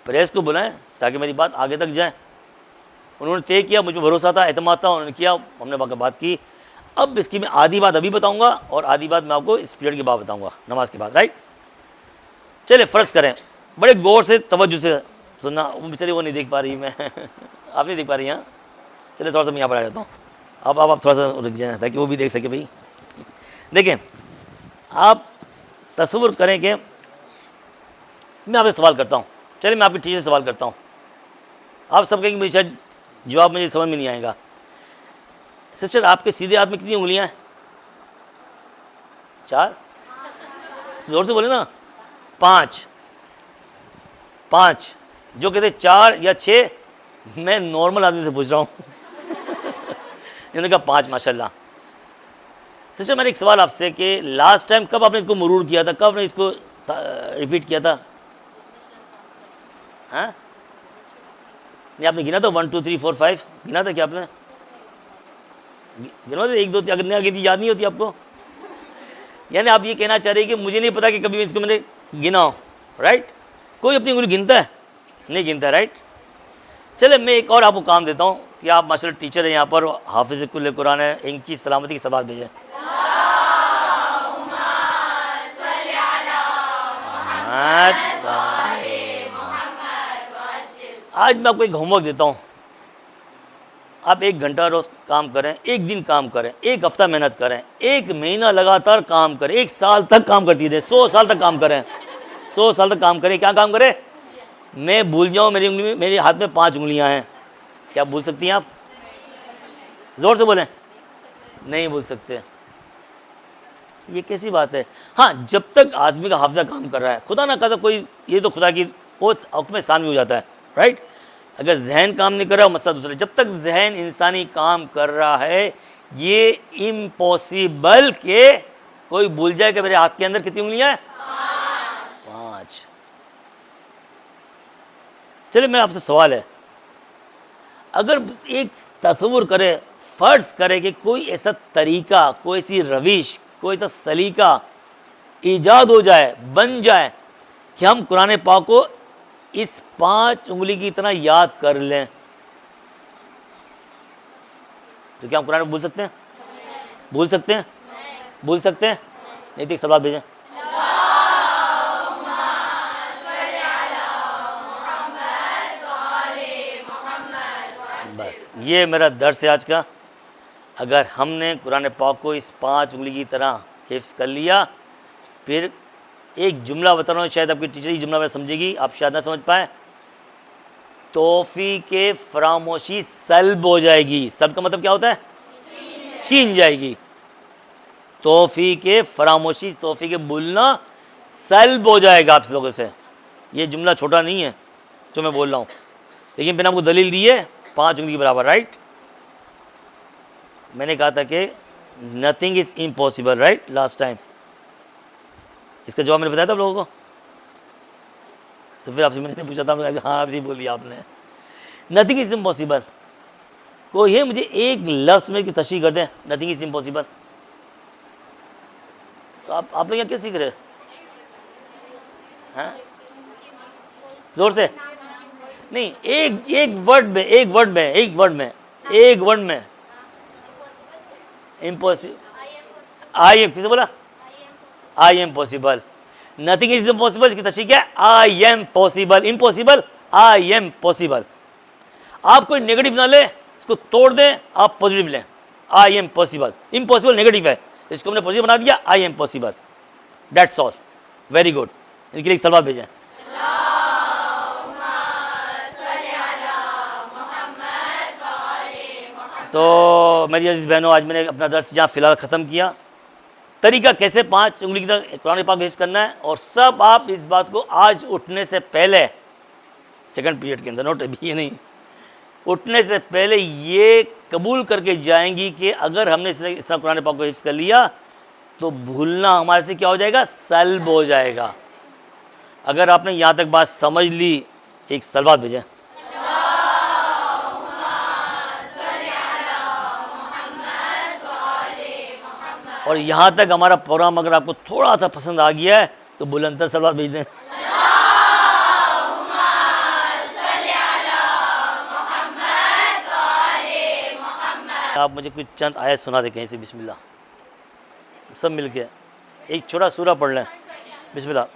प्रेस को बुलाएं ताकि मेरी बात आगे तक जाए। उन्होंने तय किया, मुझ पर भरोसा था, एतमाद था, उन्होंने किया, हमने वहाँ बात की। अब इसकी मैं आधी बात अभी बताऊँगा और आधी बात मैं आपको इस पीरियड के बाद बताऊँगा, नमाज के बाद, राइट। चले, फ़र्ज़ करें, बड़े गौर से तवज्जो से सुनना। वो बेचारी वो नहीं देख पा रही, मैं आप नहीं देख पा रही हैं। चलिए, थोड़ा सा मैं यहाँ पर आ जाता हूँ। अब आप थोड़ा सा रुक जाए ताकि वो भी देख सके। भाई देखें, आप तस्वुर करें कि मैं आपसे सवाल करता हूँ। चलिए, मैं आपके टीचर से सवाल करता हूँ, आप सब कहेंगे मुझे शायद जवाब मुझे समझ में नहीं आएगा। सिस्टर, आपके सीधे हाथ में कितनी उंगलियां हैं? 4? जोर से बोले ना। 5। जो कहते 4 या 6, मैं नॉर्मल आदमी से पूछ रहा हूँ। इन्होंने कहा 5, माशाल्लाह। सिस्टर, मेरा एक सवाल आपसे कि लास्ट टाइम कब आपने इसको मरूर किया था, कब आपने इसको रिपीट किया था? हाँ, नहीं आपने गिना था 1 2 3 4 5 गिना था क्या आपने? गिना था 1 2 3, अगर नहीं याद नहीं होती आपको? यानी आप ये कहना चाह रहे हैं कि मुझे नहीं पता कि कभी इसको मैंने गिना हो, राइट? कोई अपनी उंगली गिनता है? नहीं गिनता, राइट? चले मैं एक और आपको काम देता हूँ कि आप माशाल्लाह टीचर हैं यहाँ पर, हाफिज़ कुल कुरान है, इनकी सलामती की सबात भेजें। आज मैं आपको एक होमवर्क देता हूँ। आप 1 घंटा रोज काम करें, 1 दिन काम करें, 1 हफ्ता मेहनत करें, 1 महीना लगातार काम करें, 1 साल तक काम करती रहे, 100 साल तक काम करें, 100 साल तक काम करें। क्या काम करें? मैं भूल जाऊँ मेरी उंगली में, मेरे हाथ में 5 उंगलियां हैं, क्या भूल सकती हैं आप? जोर से बोलें। नहीं भूल सकते। ये कैसी बात है? हाँ, जब तक आदमी का हाफजा काम कर रहा है, खुदा ना कहता कोई, ये तो खुदा की वो हुक्म सामने हो जाता है, राइट? अगर जहन काम नहीं कर रहा मसला दूसरा। जब तक जहन इंसानी काम कर रहा है, ये इम्पॉसिबल के कोई भूल जाए कि मेरे हाथ के अंदर कितनी उंगलियां हैं? 5। चलिए मेरा आपसे सवाल है, अगर एक तस्वुर करे, फ़र्ज करे कि कोई ऐसा तरीका, कोई ऐसी रविश, कोई ऐसा सलीका ईजाद हो जाए, बन जाए कि हम कुरान पाक को इस 5 उंगली की तरह याद कर लें, तो क्या हम कुरान को भूल सकते हैं? भूल सकते हैं? भूल सकते हैं? नहीं तो एक सवाल भेजें। बस ये मेरा दर्स है आज का। अगर हमने कुरान पाक को इस 5 उंगली की तरह हिफ्ज़ कर लिया, फिर एक जुमला बता रहा हूँ, शायद आपकी टीचर ये जुमला मैं समझेगी, आप शायद ना समझ पाए। तोफ़ी के फरामोशी सल्ब हो जाएगी। सल्ब का मतलब क्या होता है? छीन जाएगी। तोफ़ी के फरामोशी, तोफ़ी के भूलना सल्ब हो जाएगा आप लोगों से। ये जुमला छोटा नहीं है जो मैं बोल रहा हूँ, लेकिन मैंने आपको दलील दी है 5 उंगली के बराबर, राइट? मैंने कहा था कि nothing is impossible, right? Last time इसका जवाब मैंने बताया था आप लोगों को, तो फिर आपसे मैंने पूछा था, हाँ आपसे बोल दिया आपने। Nothing is impossible. कोई है मुझे एक लफ्ज़ में की तशरीह कर दें, नथिंग इज़ इम्पॉसिबल। तो आप लोग यहाँ क्या सीख रहे हैं? जोर से नहीं, एक वर्ड में इम्पॉसिबल। आई एम, किसे बोला? I am possible. Nothing is impossible, इसकी तशरीह क्या है? I am possible. Impossible, I am possible. आप कोई नेगेटिव ना ले, इसको तोड़ दें, आप पॉजिटिव लें। I am possible. Impossible negative है, इसको हमने पॉजिटिव बना दिया, I am possible. That's all. Very good. इनके लिए एक सलवात भेजें। तो मेरी अजीज बहनों, आज मैंने अपना दर्स यहाँ फ़िलहाल ख़त्म किया। तरीका कैसे 5 उंगली की तरह कुरान पाक हिफ्ज़ करना है, और सब आप इस बात को आज उठने से पहले, सेकंड पीरियड के अंदर, नोट अभी ये नहीं, उठने से पहले ये कबूल करके जाएंगी कि अगर हमने इस तरह कुरान पाक को हिफ्ज़ कर लिया तो भूलना हमारे से क्या हो जाएगा? सल्ब हो जाएगा। अगर आपने यहाँ तक बात समझ ली, एक सलवात भेजें। और यहाँ तक हमारा प्रोग्राम अगर आपको थोड़ा सा पसंद आ गया है तो बुलंदर सलवात भेज दें। आप मुझे कुछ चंद आयत सुना दे कहीं से, बिस्मिल्लाह, सब मिल के एक छोटा सूरा पढ़ लें। बिस्मिल्लाह।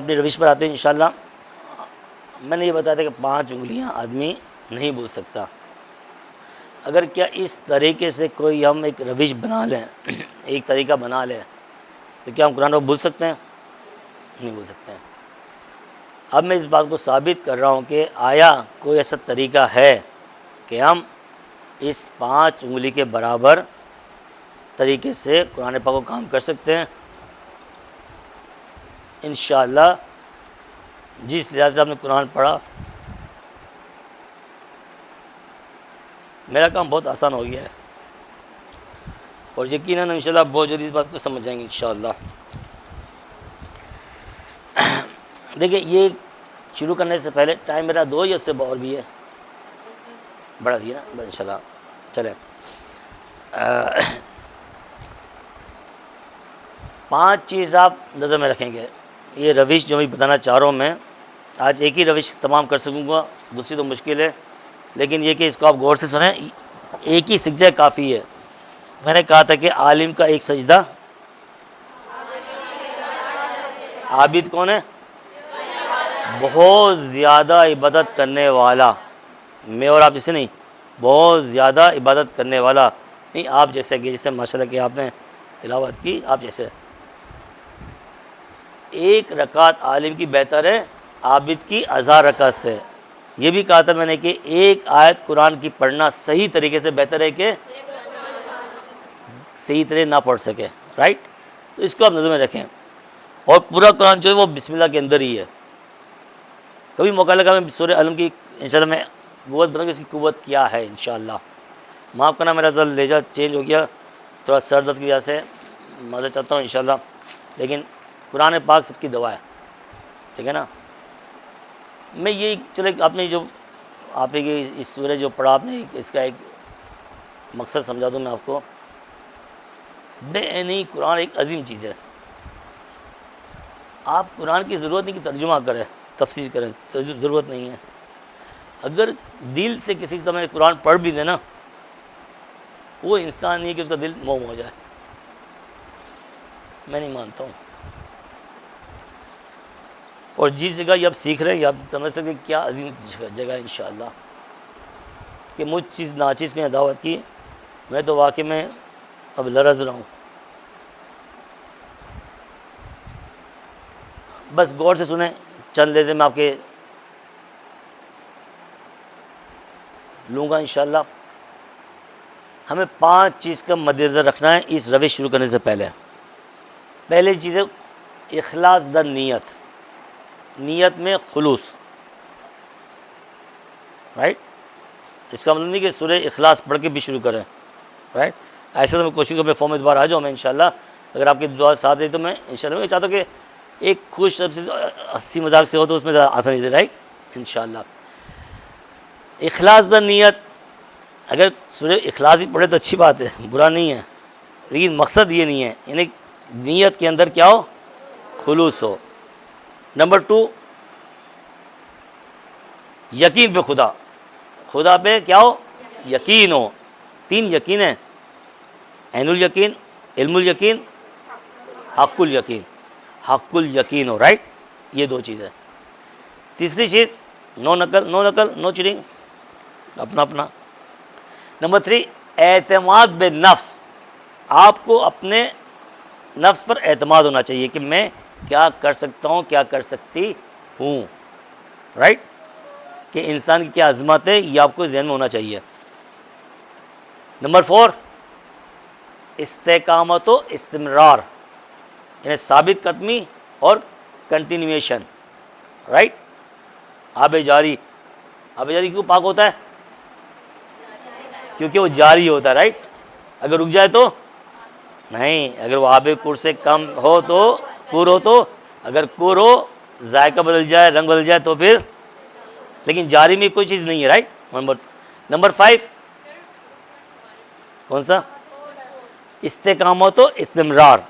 अपनी रविश पर आते हैं इंशाल्लाह। मैंने ये बताया था कि 5 उंगलियां आदमी नहीं बोल सकता। अगर क्या इस तरीके से कोई हम एक रविश बना लें एक तरीका बना लें तो क्या हम कुरान को बोल सकते हैं? नहीं बोल सकते हैं। अब मैं इस बात को साबित कर रहा हूँ कि आया कोई ऐसा तरीका है कि हम इस 5 उंगली के बराबर तरीके से कुरान पाक को काम कर सकते हैं? इंशाअल्लाह जिस लिहाज से आपने कुरान पढ़ा मेरा काम बहुत आसान हो गया है और यकीनन इंशाअल्लाह बहुत जल्दी इस बात को समझ जाएंगे इंशाअल्लाह। देखिए ये शुरू करने से पहले टाइम मेरा 2 या उससे और भी है, बढ़ा दिया ना बस इंशाअल्लाह। चले 5 चीज़ आप नज़र में रखेंगे। ये रविश जो मैं बताना चाह रहा हूँ, मैं आज एक ही रविश तमाम कर सकूँगा, दूसरी तो मुश्किल है, लेकिन ये कि इसको आप गौर से सुने, एक ही सजदा काफ़ी है। मैंने कहा था कि आलिम का एक सजदा, आबिद कौन है? बहुत ज़्यादा इबादत करने वाला। मैं और आप जैसे नहीं, बहुत ज़्यादा इबादत करने वाला नहीं, आप जैसे कि जैसे माशाल्लाह कि आपने तिलावत की, आप जैसे। एक रकात आलिम की बेहतर है आबिद की 1000 रकात से। ये भी कहा था मैंने कि एक आयत कुरान की पढ़ना सही तरीके से बेहतर है कि सही तरह ना पढ़ सके, राइट? तो इसको आप नज़र में रखें। और पूरा कुरान जो है वो बिस्मिल्लाह के अंदर ही है। कभी मौका लगा मैं सूरह अलम की इंशाल्लाह मैं कुव्वत बताऊँगी, इसकी कुव्वत क्या है इंशाल्लाह। माफ़ करना मेरा ज़रा लहजा चेंज हो गया, थोड़ा सर दर्द की वजह से, मज़ा चाहता हूँ इंशाल्लाह। लेकिन कुरान पाक सबकी दवा है, ठीक है ना। मैं ये चले आपने जो आप एक इस सूरह जो पढ़ा आपने, इसका एक मकसद समझा दूँ मैं आपको। नहीं, कुरान एक अजीम चीज़ है। आप कुरान की ज़रूरत नहीं कि तर्जुमा करें, तफसीर करें, ज़रूरत नहीं है। अगर दिल से किसी के समय कुरान पढ़ भी देना, वो इंसान नहीं है कि उसका दिल मोम हो जाए, मैं नहीं मानता हूँ। और जिस जगह ये आप सीख रहे हैं, आप समझ सकते क्या अजीम जगह है इंशाअल्लाह। कि मुझ चीज़ नाचीज़ की दावत की, मैं तो वाकई में अब लरज़ रहा हूँ। बस गौर से सुने, चंद लेज़े मैं आपके लूँगा इंशाअल्लाह। हमें 5 चीज़ का मद्देनज़र रखना है इस रविश शुरू करने से पहले। पहली चीज़ है इखलास द नीयत, नीयत में खुलूस, राइट? इसका मतलब नहीं कि सूरह इखलास पढ़ के भी शुरू करें, राइट? ऐसा तो मैं कोशिश करूँ अपने फॉर्म में दोबारा आ जाऊँ मैं इंशाल्लाह। अगर आपकी दुआ साथ रही तो मैं इंशाल्लाह, मैं चाहता हूँ कि एक खुश से हंसी मजाक से हो तो उसमें आसानी दे, राइट? इंशाल्लाह इखलास द नीयत। अगर सूरह इखलास भी पढ़े तो अच्छी बात है, बुरा नहीं है, लेकिन मकसद ये नहीं है, यानी नीयत के अंदर क्या हो? खुलूस हो। नंबर 2 यकीन पे खुदा, खुदा पे क्या हो? यकीन हो। 3 यकीन है, ऐनुल यकीन, इल्मुल यकीन, हक्कुल यकीन। हक्कुल यकीन हो, राइट? ये 2 चीज़ है। तीसरी चीज़ नो नकल, नो नकल, नो चीटिंग, अपना अपना। नंबर 3 एतमाद बे नफ्स, आपको अपने नफ्स पर एतमाद होना चाहिए कि मैं क्या कर सकता हूँ, क्या कर सकती हूँ, राइट? कि इंसान की क्या अज़मत है, ये आपको ज़हन में होना चाहिए। नंबर 4 इस्तेकामत व इस्तिमरार, यानी साबित कदमी और कंटिन्यूएशन, राइट? आबे जारी, आबे जारी क्यों पाक होता है? क्योंकि वो जारी होता है, राइट? अगर रुक जाए तो नहीं, अगर वो आबे कुर से कम हो तो कुर हो, तो अगर कुर हो जायका बदल जाए, रंग बदल जाए तो फिर, लेकिन जारी में कोई चीज़ नहीं है, राइट? नंबर 5 कौन सा? इस्तेकामत व इस्तिमरार,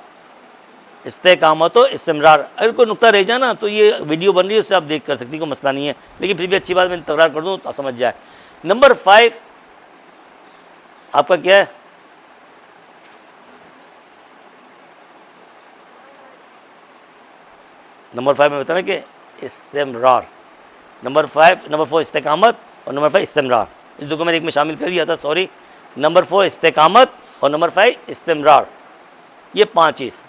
इस्तेकामत व इस्तिमरार। अगर कोई नुक्ता रह जाए ना तो ये वीडियो बन रही है, उससे आप देख कर सकती, कोई मसला नहीं है, लेकिन फिर भी अच्छी बात मैं तकरार कर दूँ तो आप समझ जाए। नंबर 5 आपका क्या है? नंबर 5 में बताना कि इस्तिमरार, नंबर 4 इस्तिकामत और नंबर 5 इस्तिमरार। इस दो को मैंने एक में शामिल कर दिया था, सॉरी। नंबर 4 इस्तिकामत और नंबर 5 इस्तिमरार, ये 5 चीज़।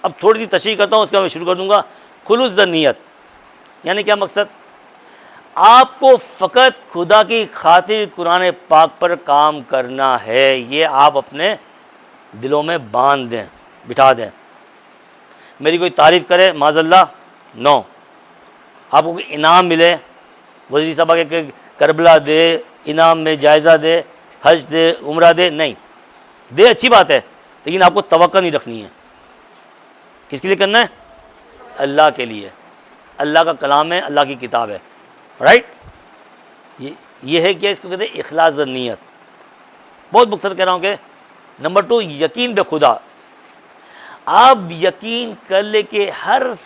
अब थोड़ी सी तशरीह करता हूँ, उसके बाद मैं शुरू कर दूँगा। खुलूस द नीयत, यानी क्या मकसद? आपको फ़कत खुदा की खातिर कुरान पाक पर काम करना है, ये आप अपने दिलों में बांध दें, बिठा दें। मेरी कोई तारीफ़ करे माज़ल्लाह, नो। आपको कोई इनाम मिले, वज़ीर साहब के करबला दे, इनाम में जायज़ा दे, हज दे, उम्रा दे, नहीं दे, अच्छी बात है, लेकिन आपको तवक्को नहीं रखनी है। किसके लिए करना है? अल्लाह के लिए। अल्लाह का कलाम है, अल्लाह की किताब है, राइट। ये है क्या, इसको कहते हैं इखलास नीयत। बहुत मुख्तसर कह रहा हूँ कि नंबर 2 यकीन बे खुदा। आप यकीन कर ले कि हर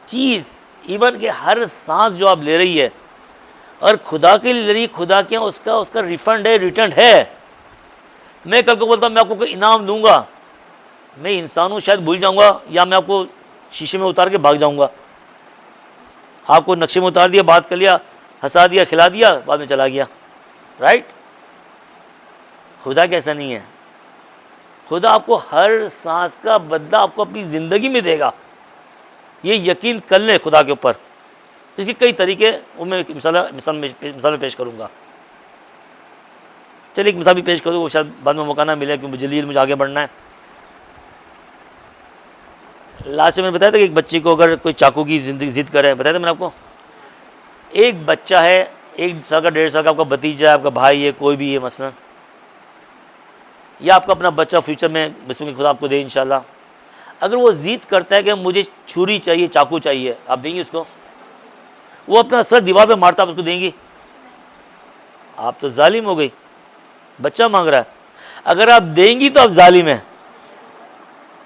चीज़, इवन कि हर सांस जो आप ले रही है और खुदा के लिए ले रही, खुदा के यहाँ उसका रिफंड है, रिटर्न है। मैं कल को बोलता हूँ मैं आपको कोई इनाम दूंगा, मैं इंसान हूँ, शायद भूल जाऊँगा, या मैं आपको शीशे में उतार के भाग जाऊँगा। आपको नक्शे में उतार दिया, बात कर लिया, हंसा दिया, खिला दिया, बाद में चला गया, राइट। खुदा कैसा नहीं है। खुदा आपको हर सांस का बदला आपको अपनी ज़िंदगी में देगा, ये यकीन कर लें खुदा के ऊपर। इसके कई तरीके, वो मैं मिसाल में पेश करूँगा। चलिए एक मिसाल भी पेश करूँ, वो शायद बाद में मौका ना मिले क्योंकि जल्दी मुझे आगे बढ़ना है। लास्ट में मैंने बताया था कि एक बच्चे को अगर कोई चाकू की जिद करे, बताया था मैंने आपको। एक बच्चा है, 1 साल का, 1.5 साल का, आपका भतीजा है, आपका भाई है, कोई भी है मसलन, या आपका अपना बच्चा फ्यूचर में, जिसमें खुदा आपको दे इंशाल्लाह। अगर वो जिद करता है कि मुझे छुरी चाहिए, चाकू चाहिए, आप देंगी उसको? वो अपना सर दीवार पे मारता, आप उसको देंगी? आप तो जालिम हो गई, बच्चा मांग रहा है। अगर आप देंगी तो आप जालिम हैं,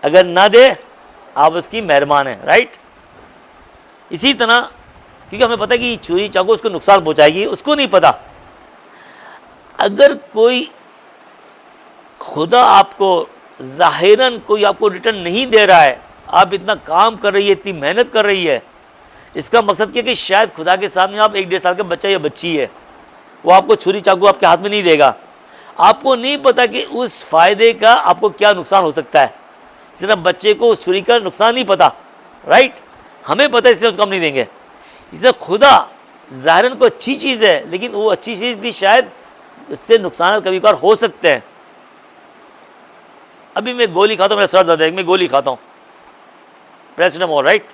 अगर ना दे आप उसकी मेहरबान है, राइट। इसी तरह, क्योंकि हमें पता है कि छुरी चाकू उसको नुकसान पहुंचाएगी, उसको नहीं पता। अगर कोई खुदा आपको ज़ाहिरन कोई आपको रिटर्न नहीं दे रहा है, आप इतना काम कर रही है, इतनी मेहनत कर रही है, इसका मकसद क्या कि शायद खुदा के सामने आप 1-1.5 साल का बच्चा या बच्ची है, वो आपको छुरी चाकू आपके हाथ में नहीं देगा। आपको नहीं पता कि उस फ़ायदे का आपको क्या नुकसान हो सकता है। सिर्फ बच्चे को उस छुरी का नुकसान नहीं पता, राइट। हमें पता है, इसलिए उसको हम नहीं देंगे। इसलिए खुदा ज़ाहिरन को अच्छी चीज़ है, लेकिन वो अच्छी चीज़ भी शायद उससे नुकसान कभी कभार हो सकते हैं। अभी मैं गोली खाता हूँ, मेरा सर दर्द है, मैं गोली खाता हूँ, पैरासिटामोल, राइट,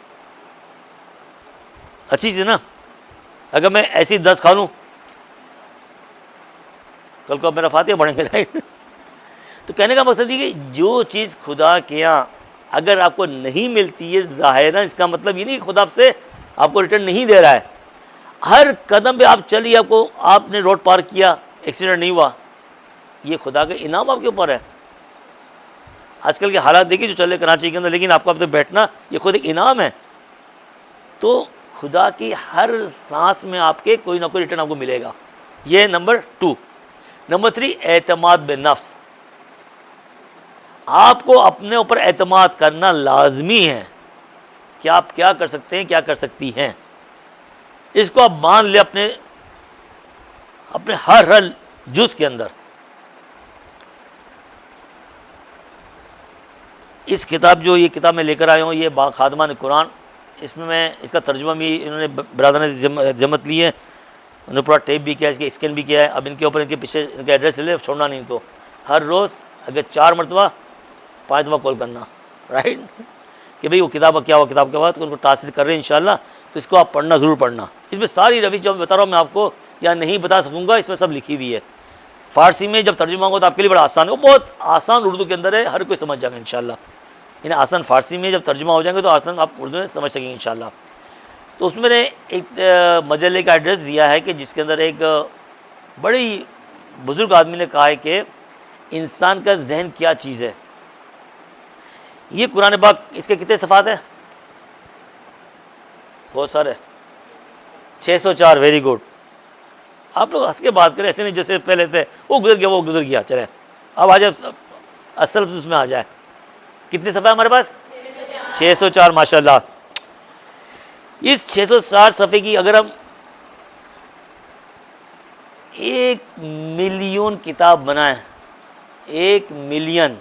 अच्छी चीज़ है ना। अगर मैं ऐसी 10 खा लूँ, कल को मेरा फातिहा बढ़ेंगे, राइट। तो कहने का मकसद ये कि जो चीज़ खुदा के यहाँ अगर आपको नहीं मिलती है, ज़ाहिरन इसका मतलब ये नहीं कि खुदा आपसे आपको रिटर्न नहीं दे रहा है। हर कदम पे आप चलिए, आपने रोड पार किया, एक्सीडेंट नहीं हुआ, ये खुदा का इनाम आपके ऊपर है। आजकल के हालात देखिए जो चले कराची के अंदर, लेकिन आपको अब तक बैठना ये खुद एक इनाम है। तो खुदा की हर सांस में आपके कोई ना कोई रिटर्न आपको मिलेगा। ये नंबर 2। नंबर 3 एतमाद बे नफ्स। आपको अपने ऊपर एतमाद करना लाजमी है कि आप क्या कर सकते हैं, क्या कर सकती हैं। इसको आप मान ले अपने हर जुज़ के अंदर। इस किताब, जो ये किताब मैं लेकर आया हूँ, ये खादमान कुरान, इसमें मैं इसका तर्जुमा भी इन्होंने बरादरान जमत ली है, उन्होंने पूरा टेप भी किया, इसके स्कैन भी किया है। अब इनके ऊपर इनके पीछे इनका एड्रेस ले, छोड़ना नहीं इनको। हर रोज़ अगर 4 मरतबा 5 दफ़ा कॉल करना, राइट, कि भाई वो किताब क्या हुआ, किताब के बाद उनको टास्क कर रहे हैं इंशाल्लाह। तो इसको आप पढ़ना, ज़रूर पढ़ना। इसमें सारी रविश जो मैं बता रहा हूँ, मैं आपको या नहीं बता सकूँगा, इसमें सब लिखी हुई है। फ़ारसी में जब तर्जुमा होगा तो आपके लिए बड़ा आसान है, वो बहुत आसान उर्दू के अंदर है, हर कोई समझ जाएगा इंशाल्लाह। यानी आसान फ़ारसी में जब तर्जुमा हो जाएंगे तो आसान आप उर्दू में समझ सकेंगे इंशाल्लाह। तो उसमें मैंने एक मजले का एड्रेस दिया है कि जिसके अंदर एक बड़ी बुज़ुर्ग आदमी ने कहा है कि इंसान का जहन क्या चीज़ है। ये कुरान पाक, इसके कितने सफ़ात है? बहुत सारे, 604। Very good. आप लोग हंस के बात करें, ऐसे नहीं जैसे पहले थे वो गुजर गया, वो गुजर गया। चले अब आ जाए, असल उसमें आ जाए। कितने सफ़ा है हमारे पास? 604, माशाल्लाह। इस 660 सफ़े की अगर हम 1 मिलियन किताब बनाएं, 1 मिलियन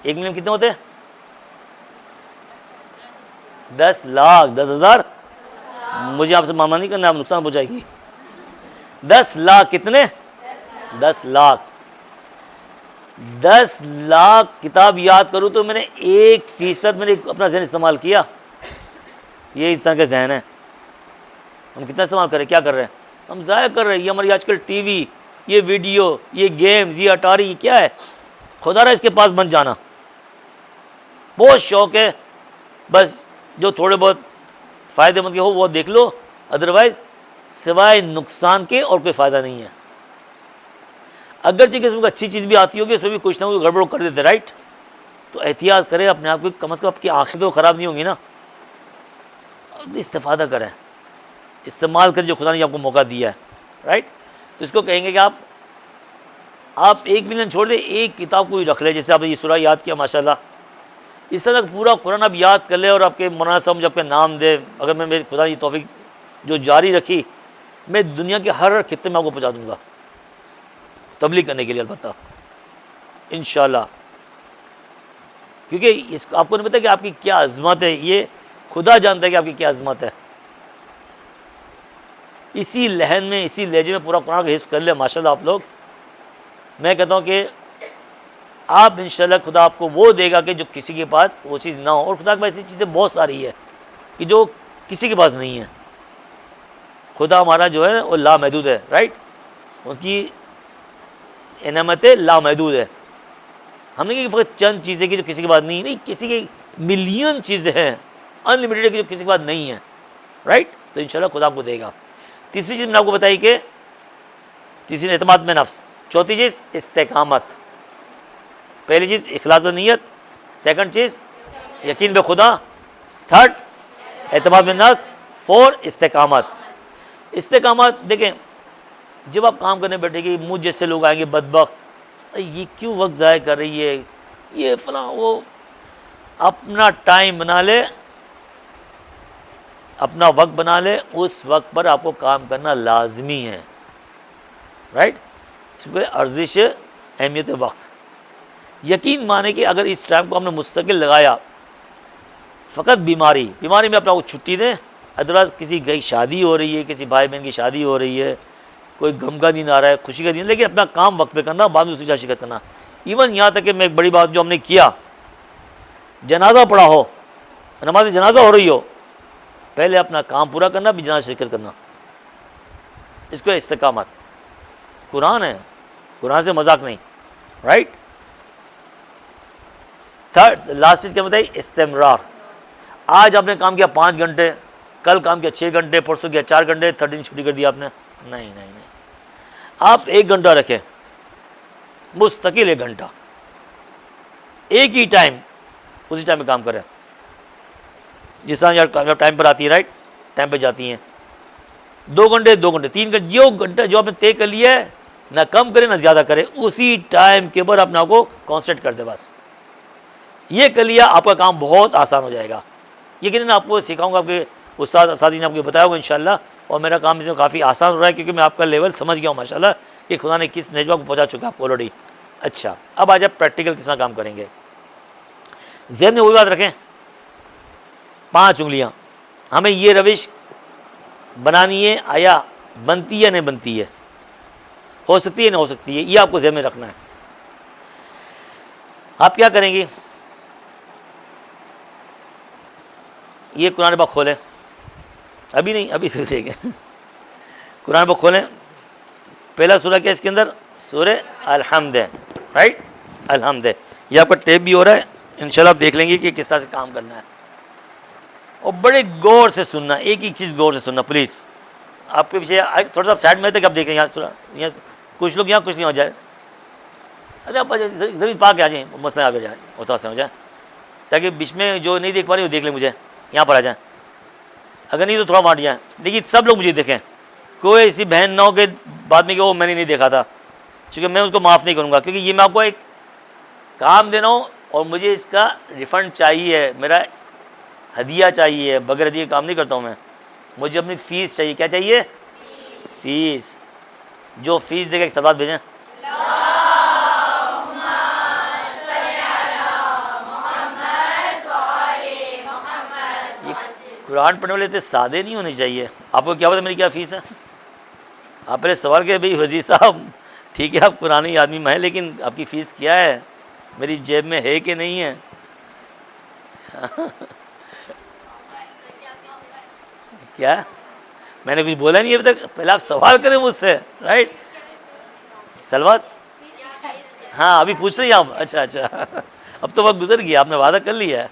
कितने होते हैं? 10 लाख, 10,000। मुझे आपसे मामला नहीं करना, आप नुकसान पहुंचाएगी। 10 लाख कितने? 10 लाख। 10 लाख किताब याद करूँ तो मैंने 1% मैंने अपना जहन इस्तेमाल किया। ये इंसान का जहन है। हम कितना इस्तेमाल कर रहे हैं, क्या कर रहे हैं? हम ज़ाया कर रहे हैं। ये हमारी आजकल टीवी, ये वीडियो, ये गेम्स, ये अटारी, ये क्या है? खुदा रहा इसके पास बन जाना। बहुत शौक़ है, बस जो थोड़े बहुत फ़ायदेमंद के हो वो देख लो, अदरवाइज़ सिवाय नुकसान के और कोई फ़ायदा नहीं है। अगरचे किस्म की अच्छी चीज़ भी आती होगी, उसमें भी कुछ ना कुछ गड़बड़ कर देते, राइट? तो एहतियात करें अपने आप को, कम अज़ कम आपकी आखिर तो ख़राब नहीं होंगी ना। इस्तेफ़ादा करें, इस्तेमाल करें जो खुदा ने आपको मौका दिया है, राइट? तो इसको कहेंगे कि आप 1 मिलियन छोड़ दें, एक किताब को ही रख ले। जैसे आपने ये सूरा याद किया माशाल्लाह, इस तरह पूरा कुरान आप याद कर ले और आपके मौलाना साहब जब आपके नाम दे, अगर मैं मेरे खुदा की तौफीक जो जारी रखी, मैं दुनिया के हर खित्ते में आपको पहुँचा दूँगा तबलीग करने के लिए, अलबत्ता इंशाल्लाह। क्योंकि इसको आपको नहीं पता कि आपकी क्या अज़मत है, ये खुदा जानता है कि आपकी क्या अज़मत है। इसी लहन में, इसी लहजे में पूरा कुरान का हिस्स कर ले माशाल्लाह आप लोग। मैं कहता हूँ कि आप इंशाल्लाह खुदा आपको वो देगा कि जो किसी के पास वो चीज़ ना हो। और खुदा के पास ऐसी चीज़ें बहुत सारी है कि जो किसी के पास नहीं है। खुदा हमारा जो है वो लामहदूद है, राइट? उनकी इनामतें लामहदूद है। हमने कहा कि फ़कत चंद चीज़ें की जो किसी के पास नहीं, किसी के मिलियन चीज़ें हैं अनलिमिटेड की जो किसी के पास नहीं है, राइट? तो इंशाल्लाह खुदा आपको देगा। तीसरी चीज़ मैंने आपको बताई कि तीसरी एतमाद में नफ्स, चौथी चीज़ इस्तिकामत। पहली चीज़ इखलास नीयत, सेकंड चीज़ यकीन बे खुदा, थर्ड एतमाद में नफ्स, 4 इस्तिकामत। इस्तिकामत देखें, जब आप काम करने बैठेंगे मुझ जैसे लोग आएंगे बदबख्त, ये क्यों वक्त ज़ाया कर रही है, ये फलां वो। अपना टाइम बना ले, अपना वक्त बना ले, उस वक्त पर आपको काम करना लाजमी है, राइट? इसको अर्जिश अहमियत वक्त। यकीन माने कि अगर इस टाइम को हमने मुस्तकिल लगाया, फ़कत बीमारी में अपना को छुट्टी दें, अदरवाइज़ किसी की शादी हो रही है, किसी भाई बहन की शादी हो रही है, कोई गम का दिन आ रहा है, खुशी का दिन, लेकिन अपना काम वक्त पे करना, बाद में दूसरी शिरकत करना। इवन यहाँ तक कि मैं एक बड़ी बात जो हमने किया, जनाजा पढ़ा हो, नमाज जनाजा हो रही हो, पहले अपना काम पूरा करना, भी जनाजा शिरकत करना। इसको इस्तिकामत। कुरान है, कुरान से मजाक नहीं, राइट? थर्ड लास्ट चीज़ क्या बताई? इस्तिमरार। आज आपने काम किया 5 घंटे, कल काम किया 6 घंटे, परसों किया 4 घंटे, 3 दिन छुट्टी कर दी आपने। नहीं, आप 1 घंटा रखें, मुस्तकिल 1 घंटा, एक ही टाइम, उसी टाइम में काम करें। जिस तरह यार टाइम पर आती है, राइट? टाइम पे जाती हैं, 2 घंटे 2 घंटे 3 घंटे, जो घंटा जो आपने तय कर लिया है, ना कम करें ना ज़्यादा करें, उसी टाइम के ऊपर अपने आपको कॉन्सेंट्रेट कर दे। बस ये कर लिया, आपका काम बहुत आसान हो जाएगा। यकीनन आपको सिखाऊंगा, आपके उस्ताद असादी ने आपको बताया होगा इंशाल्लाह। और मेरा काम इसमें काफ़ी आसान हो रहा है, क्योंकि मैं आपका लेवल समझ गया हूँ माशाल्लाह कि खुदा ने किस नजबा को पहुँचा चुका है आपको ऑलरेडी। अच्छा, अब आज आप प्रैक्टिकल किस तरह काम करेंगे। ज़हन में वही बात रखें, 5 उंगलियाँ, हमें ये रविश बनानी है, आया बनती है नहीं बनती है, हो सकती है नहीं हो सकती है, ये आपको ज़हन में रखना है। आप क्या करेंगे, ये कुरान पाक खोलें, अभी नहीं अभी से देखें, कुरान पाक खोलें। पहला सूरा क्या है इसके अंदर? सूरह अल-हम्द है, राइट? अल-हम्द है। ये आपका टेप भी हो रहा है, इंशाल्लाह आप देख लेंगे कि किस तरह से काम करना है। और बड़े गौर से सुनना, एक एक चीज़ गौर से सुनना प्लीज़। आपके पीछे थोड़ा सा साइड में तक आप देख रहे हैं, यहाँ कुछ लोग यहाँ कुछ नहीं हो जाए, अरे आप ज़मीन पा के आ जाए, मसला आ जाए, उतना से हो जाए, ताकि बीच में जो नहीं देख पा रहे वो देख लें, मुझे यहाँ पर आ जाए, अगर नहीं तो थोड़ा मार जाए, लेकिन सब लोग मुझे देखें। कोई ऐसी बहन ना हो के बाद में कि वो मैंने नहीं देखा था, क्योंकि मैं उसको माफ़ नहीं करूँगा, क्योंकि ये मैं आपको एक काम दे रहा हूँ और मुझे इसका रिफ़ंड चाहिए, मेरा हदिया चाहिए, बगैर हदिया काम नहीं करता हूँ मैं। मुझे अपनी फ़ीस चाहिए। क्या चाहिए? फ़ीस। जो फ़ीस देगा एक सलावत भेजें। ये कुरान पढ़ने वाले इतने सादे नहीं होने चाहिए। आपको क्या पता मेरी क्या फ़ीस है? आप पहले सवाल किया, भाई वज़ीर साहब ठीक है आप कुरानी आदमी में हैं, लेकिन आपकी फ़ीस क्या है, मेरी जेब में है कि नहीं है? क्या मैंने कुछ बोला नहीं अभी तक? पहले आप सवाल करें मुझसे, राइट? सलवात, हाँ अभी पूछ रही हैं आप? अच्छा अच्छा अब तो वक्त गुजर गया, आपने वादा कर लिया है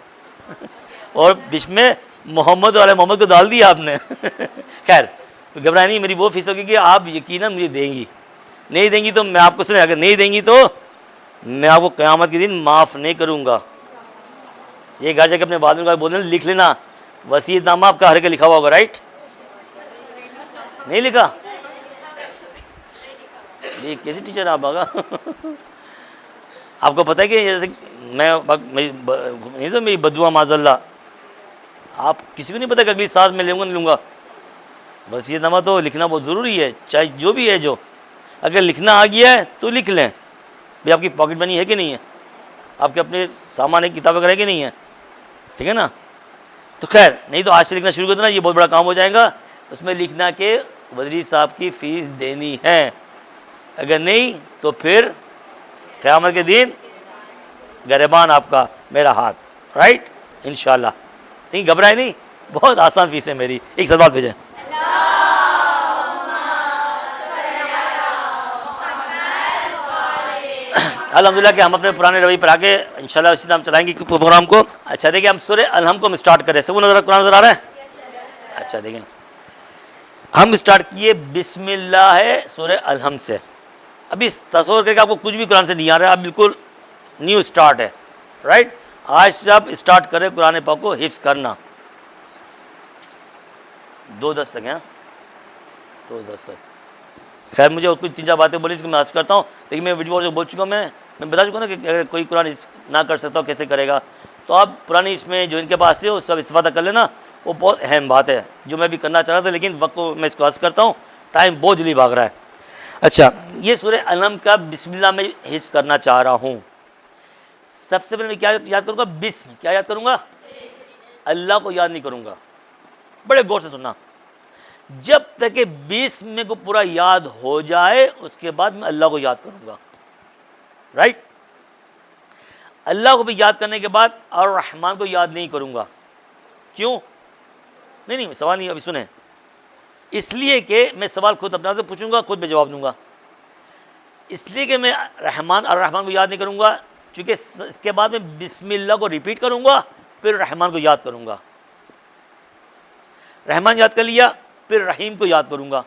और बीच में मोहम्मद वाले मोहम्मद को डाल दिया आपने खैर घबराए नहीं, मेरी वो फीस होगी कि आप यकीनन मुझे देंगी। नहीं देंगी तो मैं आपको सुने, अगर नहीं देंगी तो मैं आपको क़यामत के दिन माफ़ नहीं करूँगा। ये घर जाके अपने वादों का बोलने लिख लेना, वसीयतनामा आपका हर के लिखा हुआ होगा, राइट? नहीं लिखा? ये कैसे टीचर आप आगा आपको पता है कि जैसे मेरी बदुआ माज़ल्ला, आप किसी को नहीं पता कि अगली सांस में लूँगा नहीं लूँगा। वसीयतनामा तो लिखना बहुत ज़रूरी है, चाहे जो भी है। जो अगर लिखना आ गया है तो लिख लें। भाई आपकी पॉकेट मनी है कि नहीं है, आपके अपने सामान है, किताब वगैरह है कि नहीं है, ठीक है ना? तो खैर नहीं तो आज से लिखना शुरू कर देना, ये बहुत बड़ा काम हो जाएगा। उसमें लिखना कि वज़ीर साहब की फ़ीस देनी है, अगर नहीं तो फिर क़यामत के दिन गिरबान आपका मेरा हाथ, राइट? इंशाल्लाह। नहीं घबराए नहीं, बहुत आसान फ़ीस है मेरी। एक सवाल भेजें। अल्हम्दुलिल्लाह कि हम अपने पुराने रवैये पर आके इंशाल्लाह इसी नाम चलाएंगे प्रोग्राम को। अच्छा देखिए, हम सूरह अलहम को हम स्टार्ट करें। सबको नजर कुरान नजर आ रहा है? अच्छा देखें, हम स्टार्ट किए बिस्मिल्लाह है सूरह अलहम से। अभी तस्वर करके आपको कुछ भी कुरान से नहीं आ रहा है, आप बिल्कुल न्यू स्टार्ट है, राइट? आज से आप स्टार्ट करें कुरान पाक को हिफ्ज़ करना। 2:10 तक है, 2:10 तक। खैर मुझे और कुछ 3-4 बातें बोली जिसको मैं अर्ज़ करता हूँ, लेकिन मैं वीडियो जो बोल चुका हूँ, मैं बता चुका ना कि अगर कोई कुरान ना कर सकता हो कैसे करेगा, तो आप पुरानी इसमें जो इनके पास है वो सब इस्तेफ़ादा कर लेना। वो बहुत अहम बात है जो मैं भी करना चाह रहा था, लेकिन वक्त को मैं इसको अर्ज़ करता हूँ, टाइम बहुत जल्दी भाग रहा है। अच्छा, ये सूरह अलम का बिस्मिल्लाह में हिफ्ज़ करना चाह रहा हूँ। सबसे पहले मैं क्या याद करूँगा? बिस्म। क्या याद करूँगा? अल्लाह को याद नहीं करूँगा। बड़े गौर से सुनना, जब तक कि बिस्म मेरे को पूरा याद हो जाए उसके बाद मैं अल्लाह को याद करूँगा, राइट? अल्लाह को भी याद करने के बाद और रहमान को याद नहीं करूँगा। क्यों? नहीं सवाल नहीं, अभी सुने। इसलिए कि मैं सवाल खुद अपने आप से पूछूंगा, खुद मैं जवाब दूंगा। इसलिए कि मैं रहमान और रहमान को याद नहीं करूँगा, क्योंकि इसके बाद मैं बिस्मिल्लाह को रिपीट करूँगा, फिर रहमान को याद करूँगा। रहमान याद कर लिया, फिर रहीम को याद करूँगा।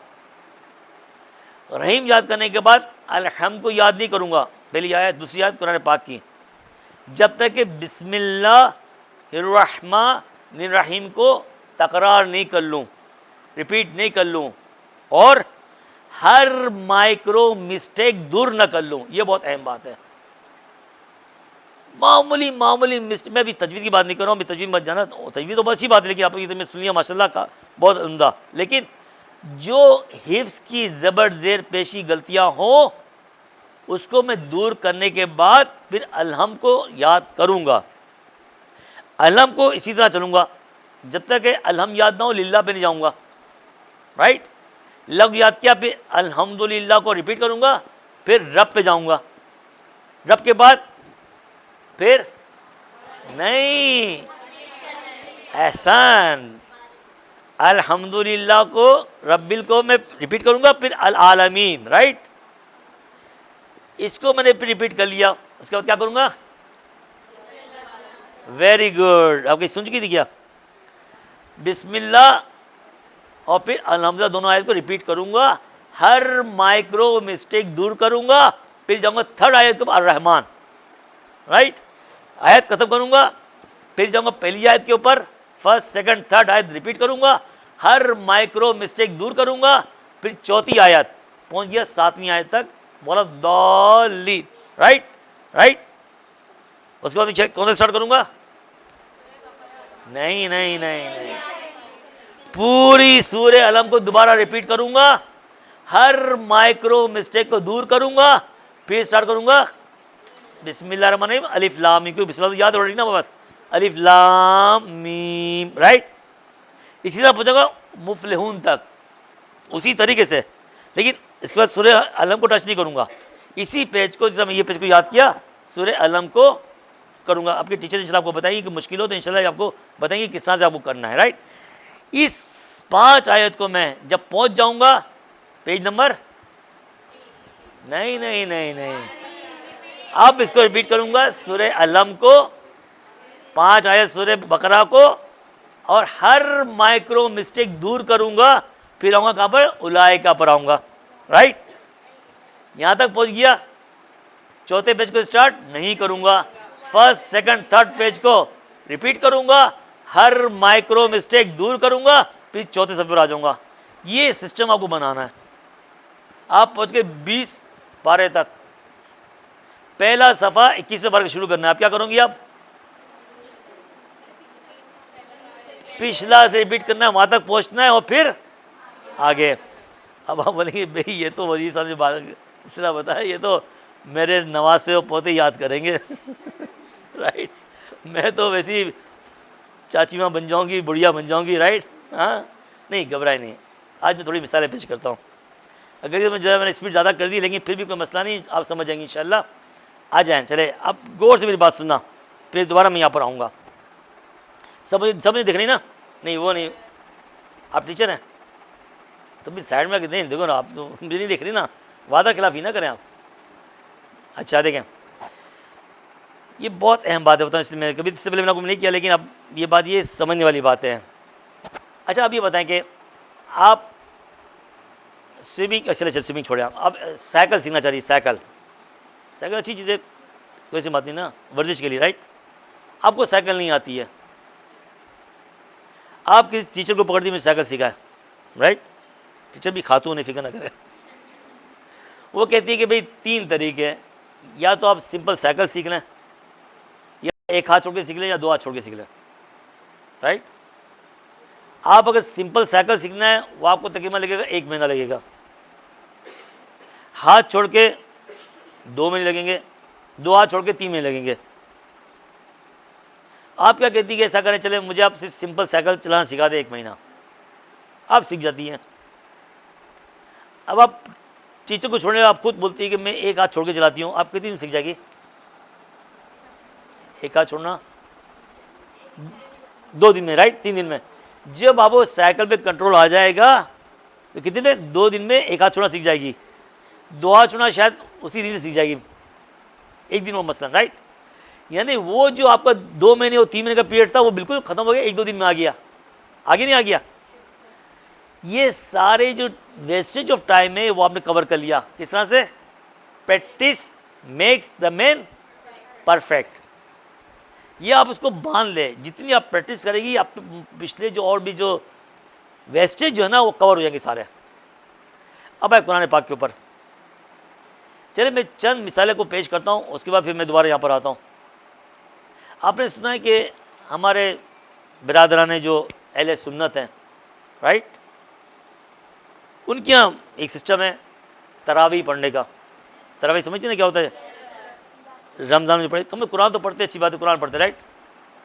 रहीम याद करने के बाद अलहम को याद नहीं करूँगा। पहली आयत, दूसरी आयत कुरान पाक की, जब तक कि बिस्मिल्लाहिर्रहमानिर्रहीम को तकरार नहीं कर लूँ, रिपीट नहीं कर लूँ, और हर माइक्रो मिस्टेक दूर न कर लूँ। ये बहुत अहम बात है। मामूली मिस्टेक, मैं भी तजवीज़ की बात नहीं कर रहा हूँ, तजवीज़ मत जाना, तजवीज़ तो बहुत अच्छी बात है, लेकिन आपकी मैं सुनिए माशाल्लाह का बहुत उम्दा, लेकिन जो हिफ्ज़ की ज़बर ज़ेर पेशी गलतियाँ हों उसको मैं दूर करने के बाद फिर अलहम को याद करूँगा। अलहम को इसी तरह चलूँगा जब तक कि अलहम याद ना हो, लिल्लाह पे नहीं जाऊँगा, राइट? लफ्ज़ याद किया, फिर अल्हम्दुलिल्लाह को रिपीट करूँगा, फिर रब पे जाऊँगा, रब के बाद फिर नहीं, एहसान, अल्हम्दुलिल्लाह को रब्बिल को मैं रिपीट करूँगा, फिर अल आलमीन, राइट? इसको मैंने फिर रिपीट कर लिया, उसके बाद क्या करूँगा? वेरी गुड, आपकी सुन चुकी थी क्या? बिस्मिल्लाह और फिर अल्हम्दुलिल्लाह दोनों आयत को रिपीट करूँगा, हर माइक्रो मिस्टेक दूर करूँगा, फिर जाऊँगा थर्ड आयत के ऊपर रहमान, राइट? आयत खत्म करूँगा, फिर जाऊँगा पहली आयत के ऊपर, फर्स्ट सेकंड थर्ड आयत रिपीट करूँगा, हर माइक्रो मिस्टेक दूर करूँगा, फिर चौथी आयत पहुँच गया 7वीं आयत तक, बोला दौली, राइट? उसके बाद कौन सा स्टार्ट करूँगा? नहीं, पूरी सूरे अलम को दोबारा रिपीट करूंगा, हर माइक्रो मिस्टेक को दूर करूंगा, फिर स्टार्ट करूंगा बिस्मिल्लाहिर्रहमानिर्रहीम, अलिफ लाम मीम, बिस्मिल्लाह तो याद हो रही ना बस, अलिफ लाम मीम, राइट। इसी तरह पूछेगा मुफलिहून तक उसी तरीके से, लेकिन इसके बाद सूरह अलम को टच नहीं करूंगा। इसी पेज को, जैसे मैं ये पेज को याद किया, सूरह अलम को करूंगा। आपके टीचर इंशाल्लाह आपको बताएंगे कि मुश्किल हो तो इंशाल्लाह आपको बताएंगे किस तरह से आपको करना है, राइट। इस 5 आयत को मैं जब पहुंच जाऊंगा पेज नंबर नहीं, अब इसको रिपीट करूंगा, सूरह अलम को, 5 आयत सूरह बकरा को, और हर माइक्रो मिस्टेक दूर करूंगा, फिर आऊंगा कहां पर, उलाइका पर आऊंगा, राइट। यहां तक पहुंच गया। चौथे पेज को स्टार्ट नहीं करूंगा, फर्स्ट सेकंड थर्ड पेज को रिपीट करूंगा, हर माइक्रो मिस्टेक दूर करूंगा, फिर चौथे सफ़े पर आ जाऊंगा। ये सिस्टम आपको बनाना है। आप पहुंच गए 20 पारे तक, पहला सफ़ा 21वें पारे शुरू करना है। आप क्या करोगे, आप पिछला से रिपीट करना है, वहां तक पहुंचना है और फिर आगे। अब आप बोलेंगे भाई ये तो वजी साहब ने बात सिलसिला बताया, ये तो मेरे नवासे और पोते याद करेंगे राइट। मैं तो वैसी चाची माँ बन जाऊंगी, बुढ़िया बन जाऊंगी, राइट। हाँ नहीं, घबराए नहीं, आज मैं थोड़ी मिसालें पेश करता हूँ। अगर ये मैंने स्पीड ज़्यादा कर दी, लेकिन फिर भी कोई मसला नहीं, आप समझ जाएंगे इंशाल्लाह। आ जाएँ, चले अब गौर से मेरी बात सुनना, फिर दोबारा मैं यहाँ पर आऊँगा। सब नहीं दिख रही ना? नहीं वो नहीं, आप टीचर हैं तो भी साइड में नहीं देखो ना, आप तो मुझे नहीं देख रही ना, वादा खिलाफी ना करें आप। अच्छा देखें, ये बहुत अहम बात है, बताऊँ, इसलिए मैं कभी इससे पहले मैंने आपको नहीं किया, लेकिन अब ये बात ये समझने वाली बातें हैं। अच्छा आप ये बताएं कि आप स्विमिंग, चले स्विमिंग छोड़े, आप साइकिल सीखना चाहिए। साइकिल अच्छी चीज़ है, कोई सी बात नहीं ना, वर्जिश के लिए, राइट। आपको साइकिल नहीं आती है, आप किसी टीचर को पकड़ दी, मुझे साइकिल सीखा है, राइट। टीचर भी खातून है, फिक्र ना करें। वो कहती है कि भाई 3 तरीके हैं, या तो आप सिंपल साइकिल सीख लें, या एक हाथ छोड़ के सीख लें, या 2 हाथ छोड़ के सीख लें, राइट। आप अगर सिंपल साइकिल सीखना है, वो आपको तकरीबन लगेगा 1 महीना लगेगा। हाथ छोड़ के 2 महीने लगेंगे, 2 हाथ छोड़ के 3 महीने लगेंगे। आप क्या कहती है कि ऐसा करें, चले मुझे आप सिर्फ सिंपल साइकिल चलाना सिखा दे, 1 महीना, आप सीख जाती हैं। अब आप टीचर को छोड़ने, आप खुद बोलती है कि मैं 1 हाथ छोड़ के चलाती हूँ, आप कितनी दिन सीख जाएगी? 1 हाथ छोड़ना 2 दिन में, राइट, 3 दिन में। जब आप वो साइकिल पे कंट्रोल आ जाएगा तो कितने में, 2 दिन में 1 हाथ छोड़ना सीख जाएगी। 2 हाथ छोड़ना शायद उसी दिन से सीख जाएगी, 1 दिन वो मसलन, राइट। यानी वो जो आपका 2 महीने और 3 महीने का पीरियड था, वो बिल्कुल ख़त्म हो गया, 1-2 दिन में आ गया, आगे नहीं आ गया। ये सारे जो वेस्टेज ऑफ टाइम है वो आपने कवर कर लिया। किस तरह से? Practice makes the man perfect. ये आप उसको बांध ले, जितनी आप प्रैक्टिस करेगी, आप पिछले जो और भी जो वेस्टेज जो है ना, वो कवर हो जाएंगे सारे। अब आए कुरान पाक के ऊपर। चलिए मैं चंद मिसालें को पेश करता हूँ, उसके बाद फिर मैं दोबारा यहाँ पर आता हूँ। आपने सुना है कि हमारे बिरादरान जो अहले सुन्नत हैं, राइट, उनके यहाँ एक सिस्टम है तरावी पढ़ने का। तरावी समझते ना क्या होता है? रमज़ान में पढ़े, कम कुरान तो पढ़ते, अच्छी बात है, कुरान पढ़ते, राइट।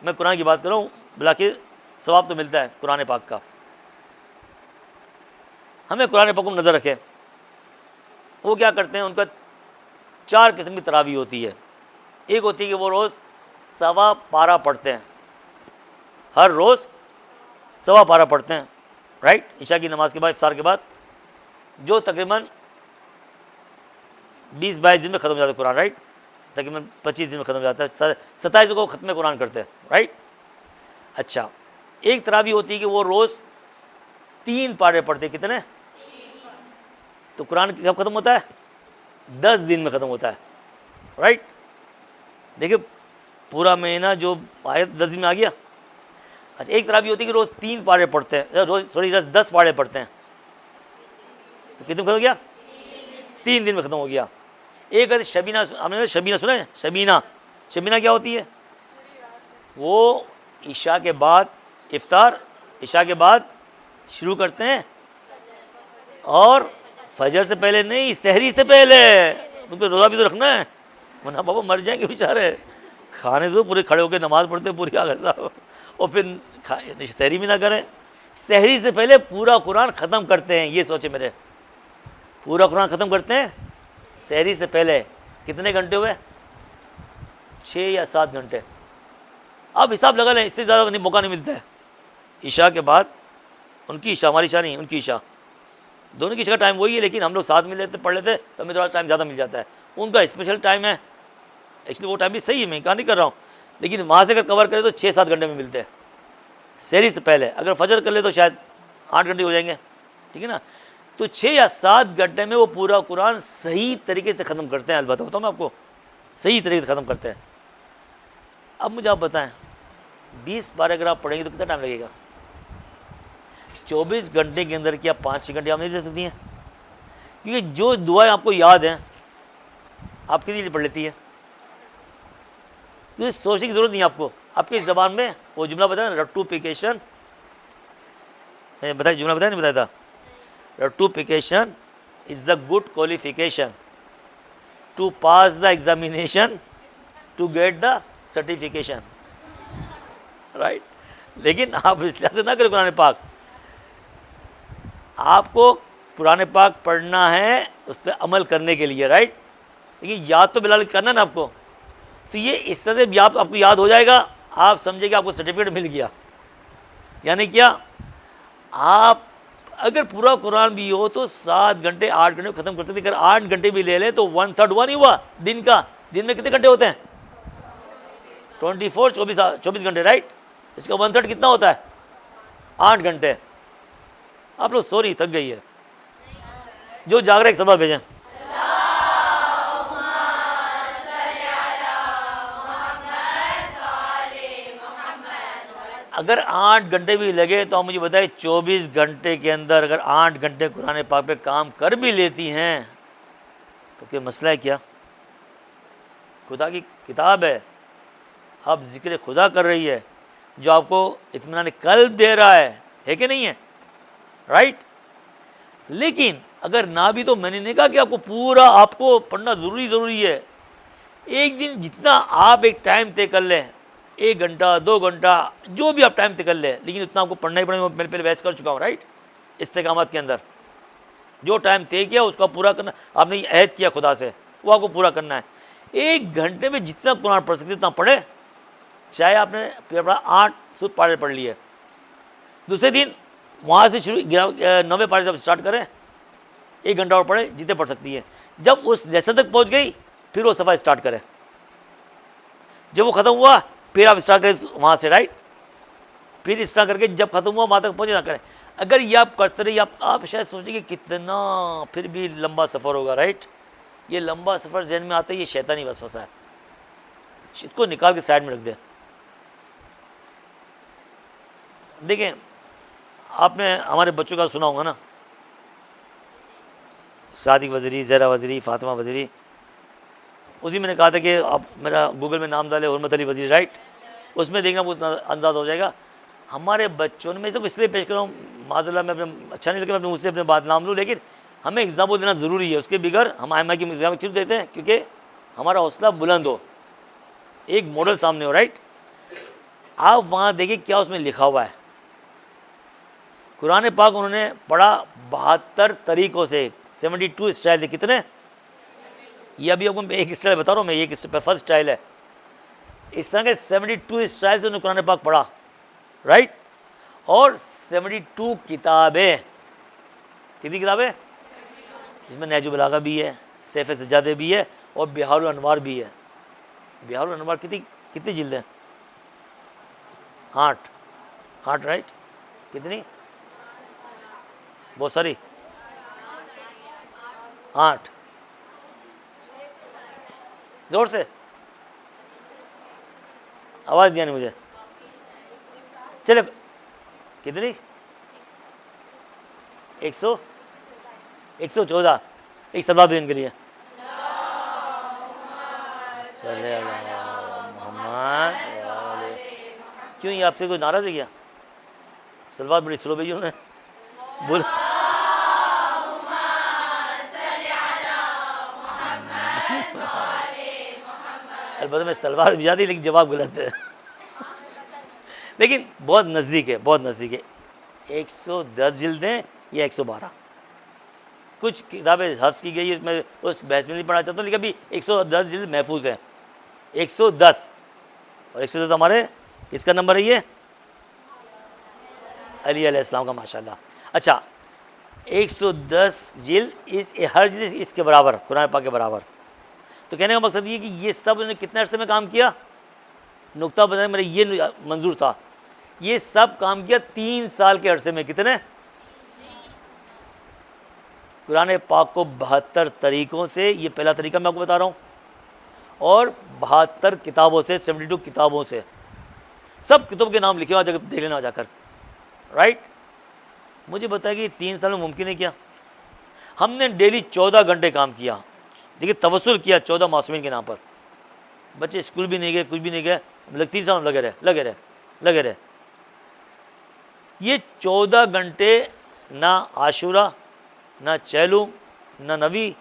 मैं कुरान की बात कर रहा हूँ, बल्कि सवाब तो मिलता है कुरान पाक का। हमें कुरान पाक को नज़र रखें। वो क्या करते हैं, उनका 4 किस्म की तरावी होती है। एक होती है कि वो रोज़ 1.25 पारा पढ़ते हैं, हर रोज़ 1.25 पारा पढ़ते हैं, राइट, ईशा की नमाज के बाद, इफ्तार के बाद, जो तकरीबन 20-22 दिन में ख़त्म हो जाता है कुरान, राइट। तकरीबन 25 दिन में ख़त्म हो जाता है, 27 को ख़त्म कुरान करते हैं, राइट। अच्छा, एक तरावी होती है कि वो रोज़ 3 पारे पढ़ते हैं। कितने? तो कुरान कब ख़त्म होता है? 10 दिन में ख़त्म होता है, राइट। देखिए पूरा महीना जो आयत 10 दिन में आ गया। अच्छा, एक तरावी होती है कि रोज़ 3 पारे पढ़ते हैं, रोज़ 10 पारे पढ़ते हैं, तो कितने खत्म हो गया? 3 दिन में ख़त्म हो गया। एक है शबीना, हमने शबीना सुना है? शबीना क्या होती है? वो ईशा के बाद इफ्तार, ईशा के बाद शुरू करते हैं और फजर से पहले नहीं, सहरी से पहले। तुमको रोज़ा भी तो रखना है, वरना बाबा मर जाएंगे बेचारे। खाने दो, पूरे खड़े होकर नमाज़ पढ़ते पूरी आगे साहब, और फिर सहरी भी ना करें। सहरी से पहले पूरा कुरान ख़त्म करते हैं, ये सोचे मेरे। पूरा कुरान ख़त्म करते हैं सहरी से पहले। कितने घंटे हुए? 6 या 7 घंटे। अब हिसाब लगा लें, इससे ज़्यादा नहीं, मौका नहीं मिलता है। ईशा के बाद उनकी ईशा, हमारी ईशा नहीं, उनकी ईशा, दोनों की ईशा का टाइम वही है, लेकिन हम लोग साथ में लेते पढ़ लेते तो हमें थोड़ा टाइम ज़्यादा मिल जाता है। उनका स्पेशल टाइम है, एक्चुअली वो टाइम भी सही है, मैं कहा नहीं कर रहा हूँ, लेकिन वहाँ से अगर कवर करें तो 6-7 घंटे में मिलते हैं सहरी से पहले। अगर फजर कर ले तो शायद 8 घंटे हो जाएंगे, ठीक है ना। तो 6 या 7 घंटे में वो पूरा कुरान सही तरीके से ख़त्म करते हैं। अलबत्ता बताऊँ मैं आपको, सही तरीके से ख़त्म करते हैं। अब मुझे आप बताएं, 20 पारे अगर आप पढ़ेंगे तो कितना टाइम लगेगा? 24 घंटे के अंदर क्या 5-6 घंटे आप नहीं दे सकती हैं? क्योंकि जो दुआएं आपको याद हैं आप कितनी लिए पढ़ लेती है, क्योंकि सोचने की ज़रूरत नहीं है आपको। आपकी ज़बान में वो जुमला बताया ना, रट्टूफिकेशन, बताया जुमला बताया नहीं बताया था? रट्टूफिकेशन is the good qualification to pass the examination to get the certification, right. लेकिन आप इस लिहाज से ना करें कुरान पाक। आपको कुरान पाक पढ़ना है उस पर अमल करने के लिए, राइट। लेकिन याद तो बिल्कुल करना ना आपको। तो ये इस तरह से आपको याद हो जाएगा, आप समझिए कि आपको सर्टिफिकेट मिल गया। यानी क्या, आप अगर पूरा कुरान भी हो तो 7 घंटे 8 घंटे में ख़त्म कर सकते। अगर 8 घंटे भी ले लें तो 1/3 हुआ नहीं हुआ दिन का? दिन में कितने घंटे होते हैं? 24 घंटे, राइट। इसका 1/3 कितना होता है? 8 घंटे। आप लोग सॉरी थक गई है, जो जाग रहे एक सबा भेजें। अगर 8 घंटे भी लगे तो आप मुझे बताइए 24 घंटे के अंदर अगर 8 घंटे कुरान पाक पे काम कर भी लेती हैं तो क्या मसला है? क्या खुदा की किताब है, आप जिक्र खुदा कर रही है, जो आपको इत्मीनान कल्ब दे रहा है कि नहीं है, राइट। लेकिन अगर ना भी, तो मैंने नहीं कहा कि आपको पूरा आपको पढ़ना ज़रूरी है। एक दिन जितना आप एक टाइम तय कर लें, 1 घंटा 2 घंटा जो भी आप टाइम तय कर लें, लेकिन उतना आपको पढ़ना ही पड़ेगा। मैं पहले बहस कर चुका हूँ, राइट। इस्तेकामत के अंदर जो टाइम तय किया उसका पूरा करना, आपने अहद किया खुदा से, वो आपको पूरा करना है। 1 घंटे में जितना कुरान पढ़ सकते उतना पढ़े, चाहे आपने पढ़ा 8 सूरत पारे पढ़ लिए, दूसरे दिन वहाँ से शुरू 9वें पारे से स्टार्ट करें, 1 घंटा और पढ़े, जितने पढ़ सकती है। जब उस लेसन तक पहुँच गई फिर वो सफ़ा स्टार्ट करें, जब वो ख़त्म हुआ फिर आप स्टार्ट करें वहाँ से, राइट। फिर स्टार्ट करके जब ख़त्म हुआ वहाँ तक पहुँचे ना करें। अगर ये आप करते रहिए, आप शायद सोचेंगे कितना फिर भी लंबा सफ़र होगा, राइट। ये लंबा सफ़र जहन में आता है, ये शैतानी वसवसा है, इसको निकाल के साइड में रख दें। देखें, आपने हमारे बच्चों का सुना होगा ना, सादिक वज़ीरी, ज़हरा वज़ीरी, फ़ातिमा वज़ीरी। उसी मैंने कहा था कि आप मेरा गूगल में नाम डालें हुर्मत अली वज़ीरी, राइट। उसमें देखना बहुत अंदाज़ हो जाएगा। हमारे बच्चों ने, मैं इसको इसलिए पेश कर रहा हूँ, माज़अल्लाह मैं अपने अच्छा नहीं लगे मैं अपने मुझसे अपने बात नाम लूँ, लेकिन हमें एग्ज़ाम्पल देना ज़रूरी है। उसके बगैर हम आइमा की एग्ज़ाम क्यों देते हैं? क्योंकि हमारा हौसला बुलंद हो, एक मॉडल सामने हो, राइट। आप वहाँ देखिए क्या उसमें लिखा हुआ है। कुरान पाक उन्होंने पढ़ा 72 तरीक़ों से, 72 स्टाइल थे। कितने? ये अभी आपको एक स्टाइल बता रहा हूँ मैं, एक फर्स्ट स्टाइल है। इस तरह के 72 स्टाइल से उन्होंने कुरान पाक पढ़ा, राइट। और 72 किताबें, कितनी किताबें? जिसमें नहजुल बलागा भी है, सैफ़ सज्जादे भी है और बिहारुल अनवार भी है। बिहारुल अनवार कितनी जिल्दें? 8, राइट। कितनी? बहुत सारी, 8। जोर से आवाज़ दिया नहीं मुझे। चलो, कितनी? 114। एक सलाह भी इनके लिए। क्यों, ये आपसे कोई नाराज़ है क्या? सलवात बड़ी स्लो भेजी उन्होंने। बोल। अलबत्ता मैं सलवार भी जाती, लेकिन जवाब गलत है। लेकिन बहुत नज़दीक है, बहुत नज़दीक है। 110 जिल्दें या 112, कुछ किताबें हफ्ज़ की गई है, मैं उस बहस में नहीं पढ़ना चाहता हूँ, लेकिन अभी 110 जिल्द महफूज हैं। 110 और 110 हमारे किसका नंबर है? ये अली अलैहिस्सलाम का, माशाल्लाह। अच्छा, 110 जिल्द इस हर जिल्द इसके बराबर, कुरान पाक के बराबर। तो कहने का मकसद ये कि ये सब उन्होंने कितने अरसे में काम किया? नुक्ता बताने मेरा ये मंजूर था, ये सब काम किया 3 साल के अरसे में। कितने? कुरान पाक को 72 तरीक़ों से, ये पहला तरीका मैं आपको बता रहा हूँ, और 72 किताबों से, 72 किताबों से, सब किताबों के नाम लिखे हुआ, जगह देख लेना जाकर, राइट। मुझे बताया कि 3 साल में मुमकिन है क्या? हमने डेली 14 घंटे काम किया, देखिए तवस्सुल किया 14 मासूमीन के नाम पर। बच्चे स्कूल भी नहीं गए, कुछ भी नहीं गए, 3 साल लगे रहे। ये 14 घंटे ना आशूरा, ना चैलूम, ना नबी,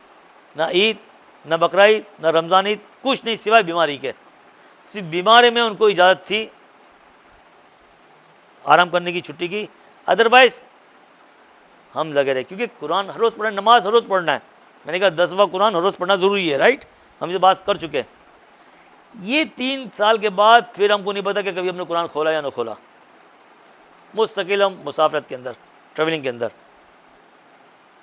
ना ईद, ना बकरा ईद, ना रमज़ान ईद, कुछ नहीं सिवाय बीमारी के। सिर्फ बीमारी में उनको इजाज़त थी आराम करने की, छुट्टी की, अदरवाइज़ हम लगे रहे। क्योंकि कुरान हर रोज़ पढ़ना, नमाज हर रोज़ पढ़ना है। मैंने कहा 10वां कुरान हर रोज़ पढ़ना ज़रूरी है, राइट। हम ये बात कर चुके हैं। ये 3 साल के बाद फिर हमको नहीं पता कि कभी हमने कुरान खोला या ना खोला। मुस्तकिल हम मुसाफरत के अंदर, ट्रैवलिंग के अंदर।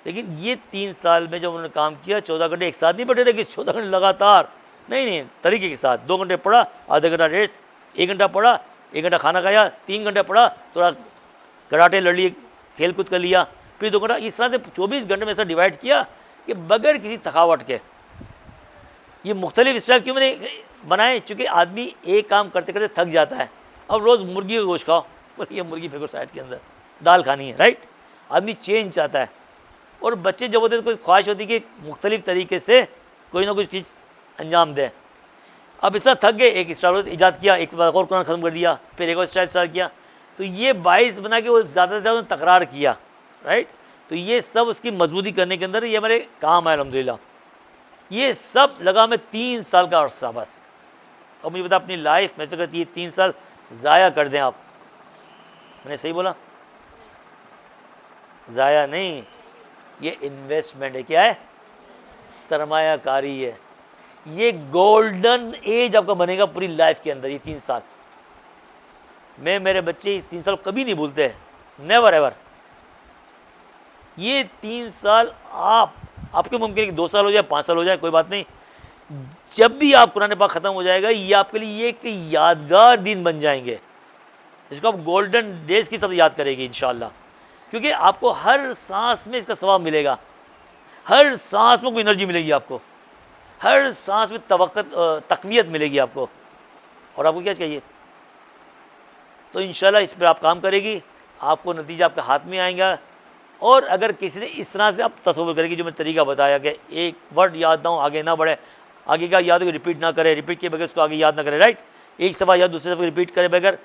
लेकिन ये 3 साल में जब उन्होंने काम किया, 14 घंटे एक साथ नहीं बैठे रहे कि 14 घंटे लगातार, नहीं, तरीके के साथ। 2 घंटे पढ़ा, आधा घंटा रेस्ट, 1 घंटा पढ़ा, 1 घंटा खाना खाया, 3 घंटे पढ़ा, थोड़ा कराटे लड़ लिए, खेल कूद कर लिया, फिर 2 घंटा। इस तरह से 24 घंटे में ऐसा डिवाइड किया कि बगैर किसी थकावट के। ये मुख्तलिफ स्टाइल क्यों मैंने बनाए? चूँकि आदमी एक काम करते करते थक जाता है। अब रोज़ मुर्गी का गोश्त खाओ, बोले ये मुर्गी फेंको साइड के अंदर, दाल खानी है, राइट। आदमी चेंज चाहता है। और बच्चे जब होते हैं तो कोई ख्वाहिश होती है कि मुख्तलिफ तरीके से कोई ना कुछ चीज़ अंजाम दें। अब इस तरह थक गए, एक स्टाइल ईजाद किया, एक बार और कुरान ख़त्म कर दिया, फिर एक और स्टाइल स्टार्ट किया। तो ये बाइस बना के वो ज़्यादा से ज़्यादा तकरार किया, राइट। तो ये सब उसकी मजबूती करने के अंदर ये हमारे काम है, अल्हम्दुलिल्लाह। ये सब लगा में 3 साल का अर्सा बस। और मुझे पता अपनी लाइफ में से कहती है 3 साल ज़ाया कर दें आप। मैंने सही बोला? ज़ाया नहीं, ये इन्वेस्टमेंट है। क्या है? सरमायाकारी है। ये गोल्डन एज आपका बनेगा पूरी लाइफ के अंदर, ये 3 साल। मैं मेरे बच्चे इस 3 साल कभी नहीं भूलते हैं, नेवर एवर। ये 3 साल आपके मुमकिन है कि 2 साल हो जाए, 5 साल हो जाए, कोई बात नहीं। जब भी आप कुरान पाक ख़त्म हो जाएगा, ये आपके लिए एक यादगार दिन बन जाएंगे, इसको आप गोल्डन डेज की सब याद करेगी इंशाअल्लाह। क्योंकि आपको हर सांस में इसका सवाब मिलेगा, हर सांस में कोई एनर्जी मिलेगी आपको, हर सांस में तक़वियत मिलेगी आपको। और आपको क्या चाहिए? तो इंशाअल्लाह इस पर आप काम करेगी, आपको नतीजा आपके हाथ में आएगा। और अगर किसी ने इस तरह से आप तसव्वुर करेगी, जो मैं तरीका बताया कि एक वर्ड याद ना हो, आगे ना बढ़े, आगे का याद हो रिपीट ना करे, रिपीट किए बगैर उसको आगे याद ना करे, राइट। एक सफ़ा याद दूसरे सफ़ा रिपीट करे बगैर,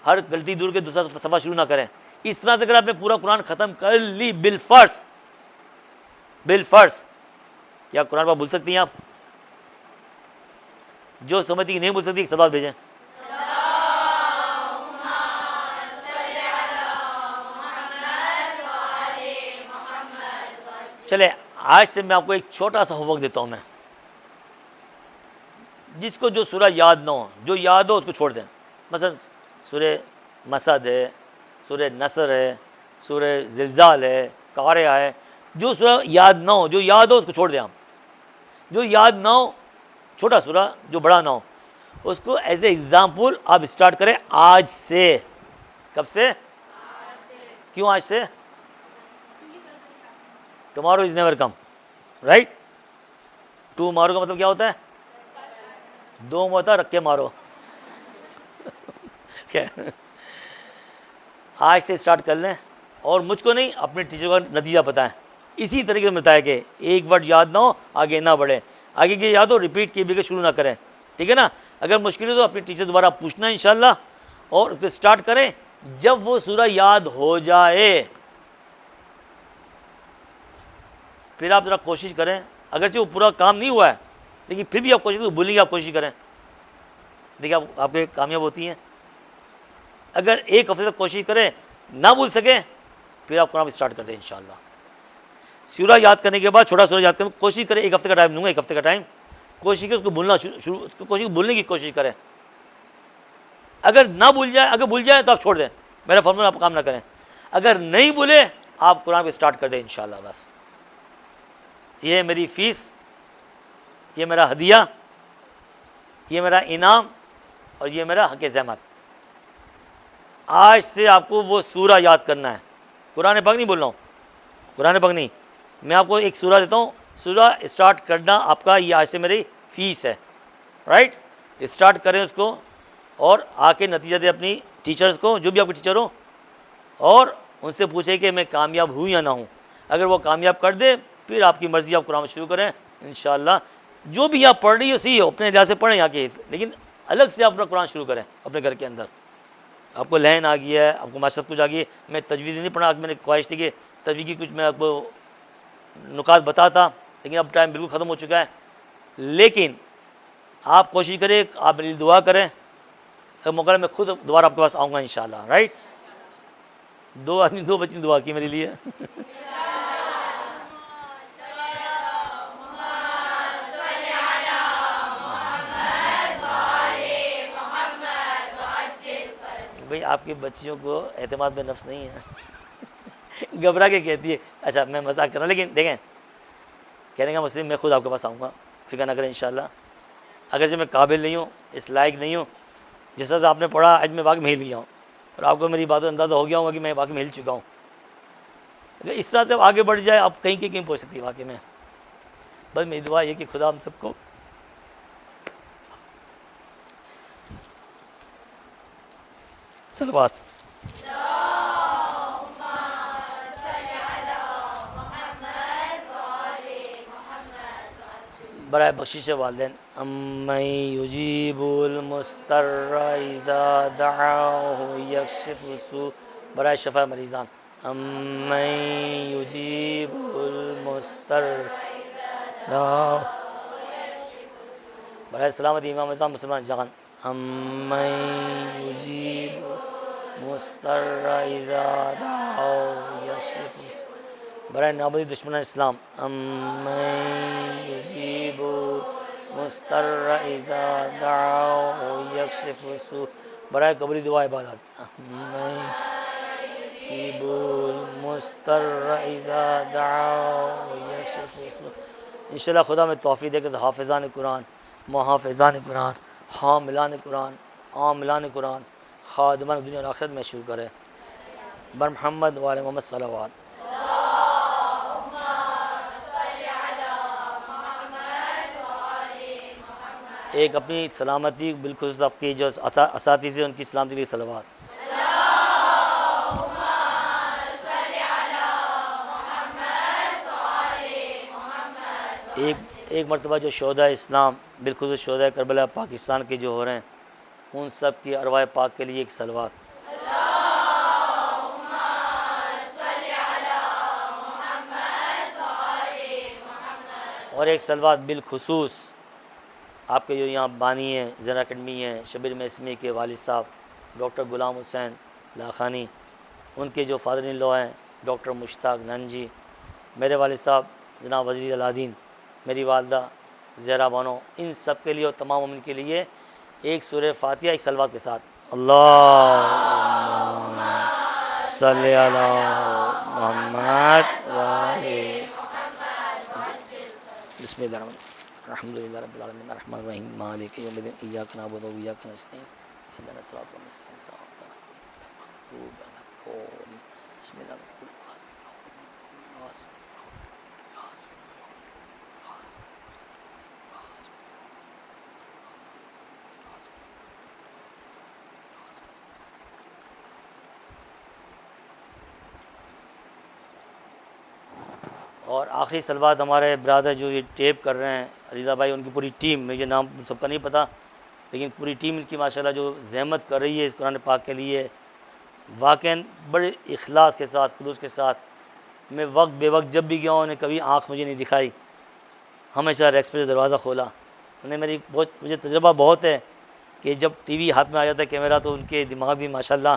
हर गलती दूर के दूसरा सफ़ा शुरू ना करें। इस तरह से अगर आपने पूरा कुरान ख़त्म कर ली बिलफर्ज, क्या कुरान पाक भूल सकती हैं आप? जो समझती कि नहीं भूल सकती, एक सवाल भेजें। चले, आज से मैं आपको एक छोटा सा होमवर्क देता हूँ मैं। जिसको जो सूरह याद ना हो, जो याद हो उसको छोड़ दें। मसलन सूरह मसद है, सूरह नसर है, सूरह ज़िलज़ाल है, कारिया है। जो सूरह याद ना हो, जो याद हो उसको छोड़ दें आप। जो याद ना हो, छोटा सूरह जो बड़ा ना हो, उसको एज ए एग्ज़ाम्पल आप स्टार्ट करें आज से। कब से? क्यों आज से? Tomorrow is never come, right. Tomorrow का मतलब क्या होता है? 2 होता रख के मारो। आज से स्टार्ट कर लें। और मुझको नहीं, अपने टीचर का नतीजा बताएं। इसी तरीके से बताया कि एक वर्ड याद ना हो, आगे ना बढ़े, आगे की याद हो रिपीट किए बगैर शुरू ना करें, ठीक है ना। अगर मुश्किल हो तो अपने टीचर दोबारा पूछना इंशाल्लाह, और स्टार्ट करें। जब वो सूरह याद हो जाए, फिर आप ज़रा कोशिश करें, अगरचे वो पूरा काम नहीं हुआ है लेकिन फिर भी आप कोशिश करें, भूलने की आप कोशिश करें, देखिए आपके कामयाब होती हैं। अगर एक हफ्ते तक कोशिश करें ना भूल सकें, फिर आप कुरान स्टार्ट कर दें इंशाअल्लाह। सूरा याद करने के बाद छोटा सूरा याद करें, कोशिश करें, एक हफ्ते का टाइम दूंगा, एक हफ्ते का टाइम, कोशिश करें उसको भूलना शुरू उसको कोशिश भूलने की कोशिश करें। अगर ना भूल जाए, अगर भूल जाए तो आप छोड़ दें, मेरा फॉर्मूला आप काम ना करें। अगर नहीं भूले आप कुरान को स्टार्ट कर दें इंशाअल्लाह। बस ये है मेरी फ़ीस, ये मेरा हदिया, ये मेरा इनाम और ये मेरा हक़ ज़हमत। आज से आपको वो सूरा याद करना है, कुरान पाक नहीं बोल रहा हूँ, कुरान पाक नहीं, मैं आपको एक सूरा देता हूँ, सूरा स्टार्ट करना आपका, ये आज से मेरी फ़ीस है, राइट। स्टार्ट करें उसको और आके नतीजा दे अपनी टीचर्स को, जो भी आपके टीचर हो, और उनसे पूछे कि मैं कामयाब हूँ या ना हूँ। अगर वो कामयाब कर दे फिर आपकी मर्ज़ी, आप कुरान शुरू करें इंशाअल्लाह। जो भी आप पढ़ रही हो सही हो, अपने लिहाज से पढ़ें यहाँ के, लेकिन अलग से आप अपना कुरान शुरू करें अपने घर के अंदर। आपको लहन आ गई है, आपको माशा सब कुछ आ गई है। मैं तजवीज़ नहीं पढ़ा, आज मैंने ख्वाहिश थी कि तजवीज़ की कुछ मैं आपको नुकात बताता, लेकिन अब टाइम बिल्कुल ख़त्म हो चुका है। लेकिन आप कोशिश करें, आप मेरे लिए दुआ करें, अगर मौका मैं खुद दोबारा आपके पास आऊँगा इंशाअल्लाह, राइट। दो आदमी, दो बच्चे ने दुआ की मेरे लिए। भाई आपकी बच्चियों को एतमाद में नफ्स नहीं है। घबरा के कहती है, अच्छा मैं मजाक कर रहा हूँ, लेकिन देखें कहने का मुस्लिम, मैं खुद आपके पास आऊँगा, फिक्र ना करें इंशाअल्लाह। अगर जब मैं काबिल नहीं हूँ, इस लायक नहीं हूँ, जिस तरह से आपने पढ़ा आज मैं वाकई में हिल गया हूँ, और आपको मेरी बात अंदाज़ा हो गया होगा कि मैं वाकई में हिल चुका हूँ। अगर इस तरह से आगे बढ़ जाए, आप कहीं के कहीं पहुँच सकती है वाकई में। बस मेरी दुआ ये कि खुदा हम सबको सलवात बराए बख्शिश वालिदैन अम्मै युजीबुल मुस्तर्रा इज़ा दआहु यक्शिफु सू, बराए शफा मरीज़ान अम्मै युजीबुल मुस्तर्रा, बराए सलामती इमाम इस्लाम मुसलमान जहान अम्मै युजीबुल मुस्तर्रा इज़ा दआहु यक्शिफु, बराए नाबुदी दुश्मन इस्लाम अम्मै युजीबुल मुस्तर्रा इज़ा दआहु यक्शिफु सू, बराए कबूली दुआ इबादत अम्मै युजीबुल मुस्तर्रा इज़ा दआहु यक्शिफु सू। इंशाअल्लाह खुदा में तौफीक दे के हाफिज़ान कुरान, मुहाफ़िज़ान कुरान, हामिलान कुरान, आमिलान कुरान, खादिमान दुनिया और आखिरत में शुरू करे। बर मोहम्मद वाले मोहम्मद सल्लल्लाहु। एक अपनी सलामती बिल्कुल आपकी जो असातिज़े उनकी सलामती के लिए सलवात। एक मरतबा जो शोहदा इस्लाम बिल्कुल शोहदा करबला पाकिस्तान के जो हो रहे हैं, उन सब की अरवाह पाक के लिए एक सलवात। और एक सलवात बिलखुसूस आपके जो यहाँ बानी है, ज़रा अकेडमी है, शबीर मैसमी के वालिद साहब डॉक्टर गुलाम हुसैन लाखानी, उनके जो फादर इन लॉ हैं डॉक्टर मुश्ताक नंजी, मेरे वालिद साहब जनाब वज़ीर अलादीन, मेरी वालदा ज़हरा बानो, इन सब के लिए और तमाम उम्मीद के लिए एक सूरह फातिहा एक सलवात के साथ। अल्लाहुम्मा सल्ली अला मुहम्मद व आले बिस्मिल्लाह अल्हम्दुलिल्लाह रब्बिल आलमीन अर्रहमानिर रहीम मालिकि यौमिद्दीन इय्याका नअबुदु व इय्याका नस्तईन इहदिना सिरातल मुस्तक़ीम सिरातल मग़दूबि अलैहिम बिस्मिल्लाह। और आखिरी सलवात हमारे ब्रादर जो ये टेप कर रहे हैं रिज़ा भाई, उनकी पूरी टीम, मुझे नाम सबका नहीं पता, लेकिन पूरी टीम इनकी माशाल्लाह जो ज़हमत कर रही है इस कुरान पाक के लिए, वाक़ई बड़े इखलास के साथ, खुलूस के साथ मैं वक्त बेवक्त जब भी गया हूँ उन्हें कभी आँख मुझे नहीं दिखाई, हमेशा रेक्सपेक्ट से दरवाज़ा खोला। उन्हें मेरी बहुत मुझे तजुर्बा बहुत है कि जब टीवी हाथ में आ जाता है कैमरा तो उनके दिमाग भी माशाल्लाह,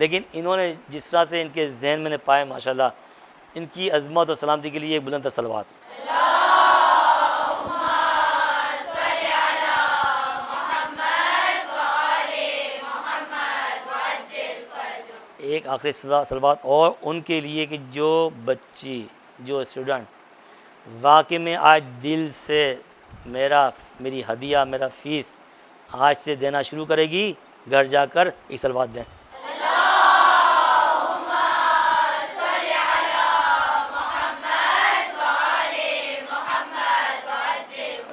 लेकिन इन्होंने जिस तरह से इनके जहन मैंने पाए माशाल्लाह, इनकी अज़मत और सलामती के लिए एक बुलंद सलवात। एक आखिरी सलवात और उनके लिए कि जो बच्ची जो स्टूडेंट वाकई में आज दिल से मेरी हदिया मेरा फ़ीस आज से देना शुरू करेगी, घर जाकर एक सलवात दें।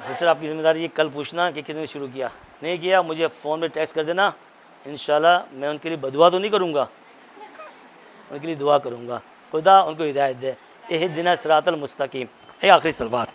सिस्टर आपकी ज़िम्मेदारी है कल पूछना कि किसने शुरू किया, नहीं किया मुझे फ़ोन में टेक्स्ट कर देना, इंशाल्लाह मैं उनके लिए बदुआ तो नहीं करूँगा, उनके लिए दुआ करूँगा, खुदा उनको हिदायत दे। इहदिना सिरातल मुस्तकीम। एक आखिरी सलवात।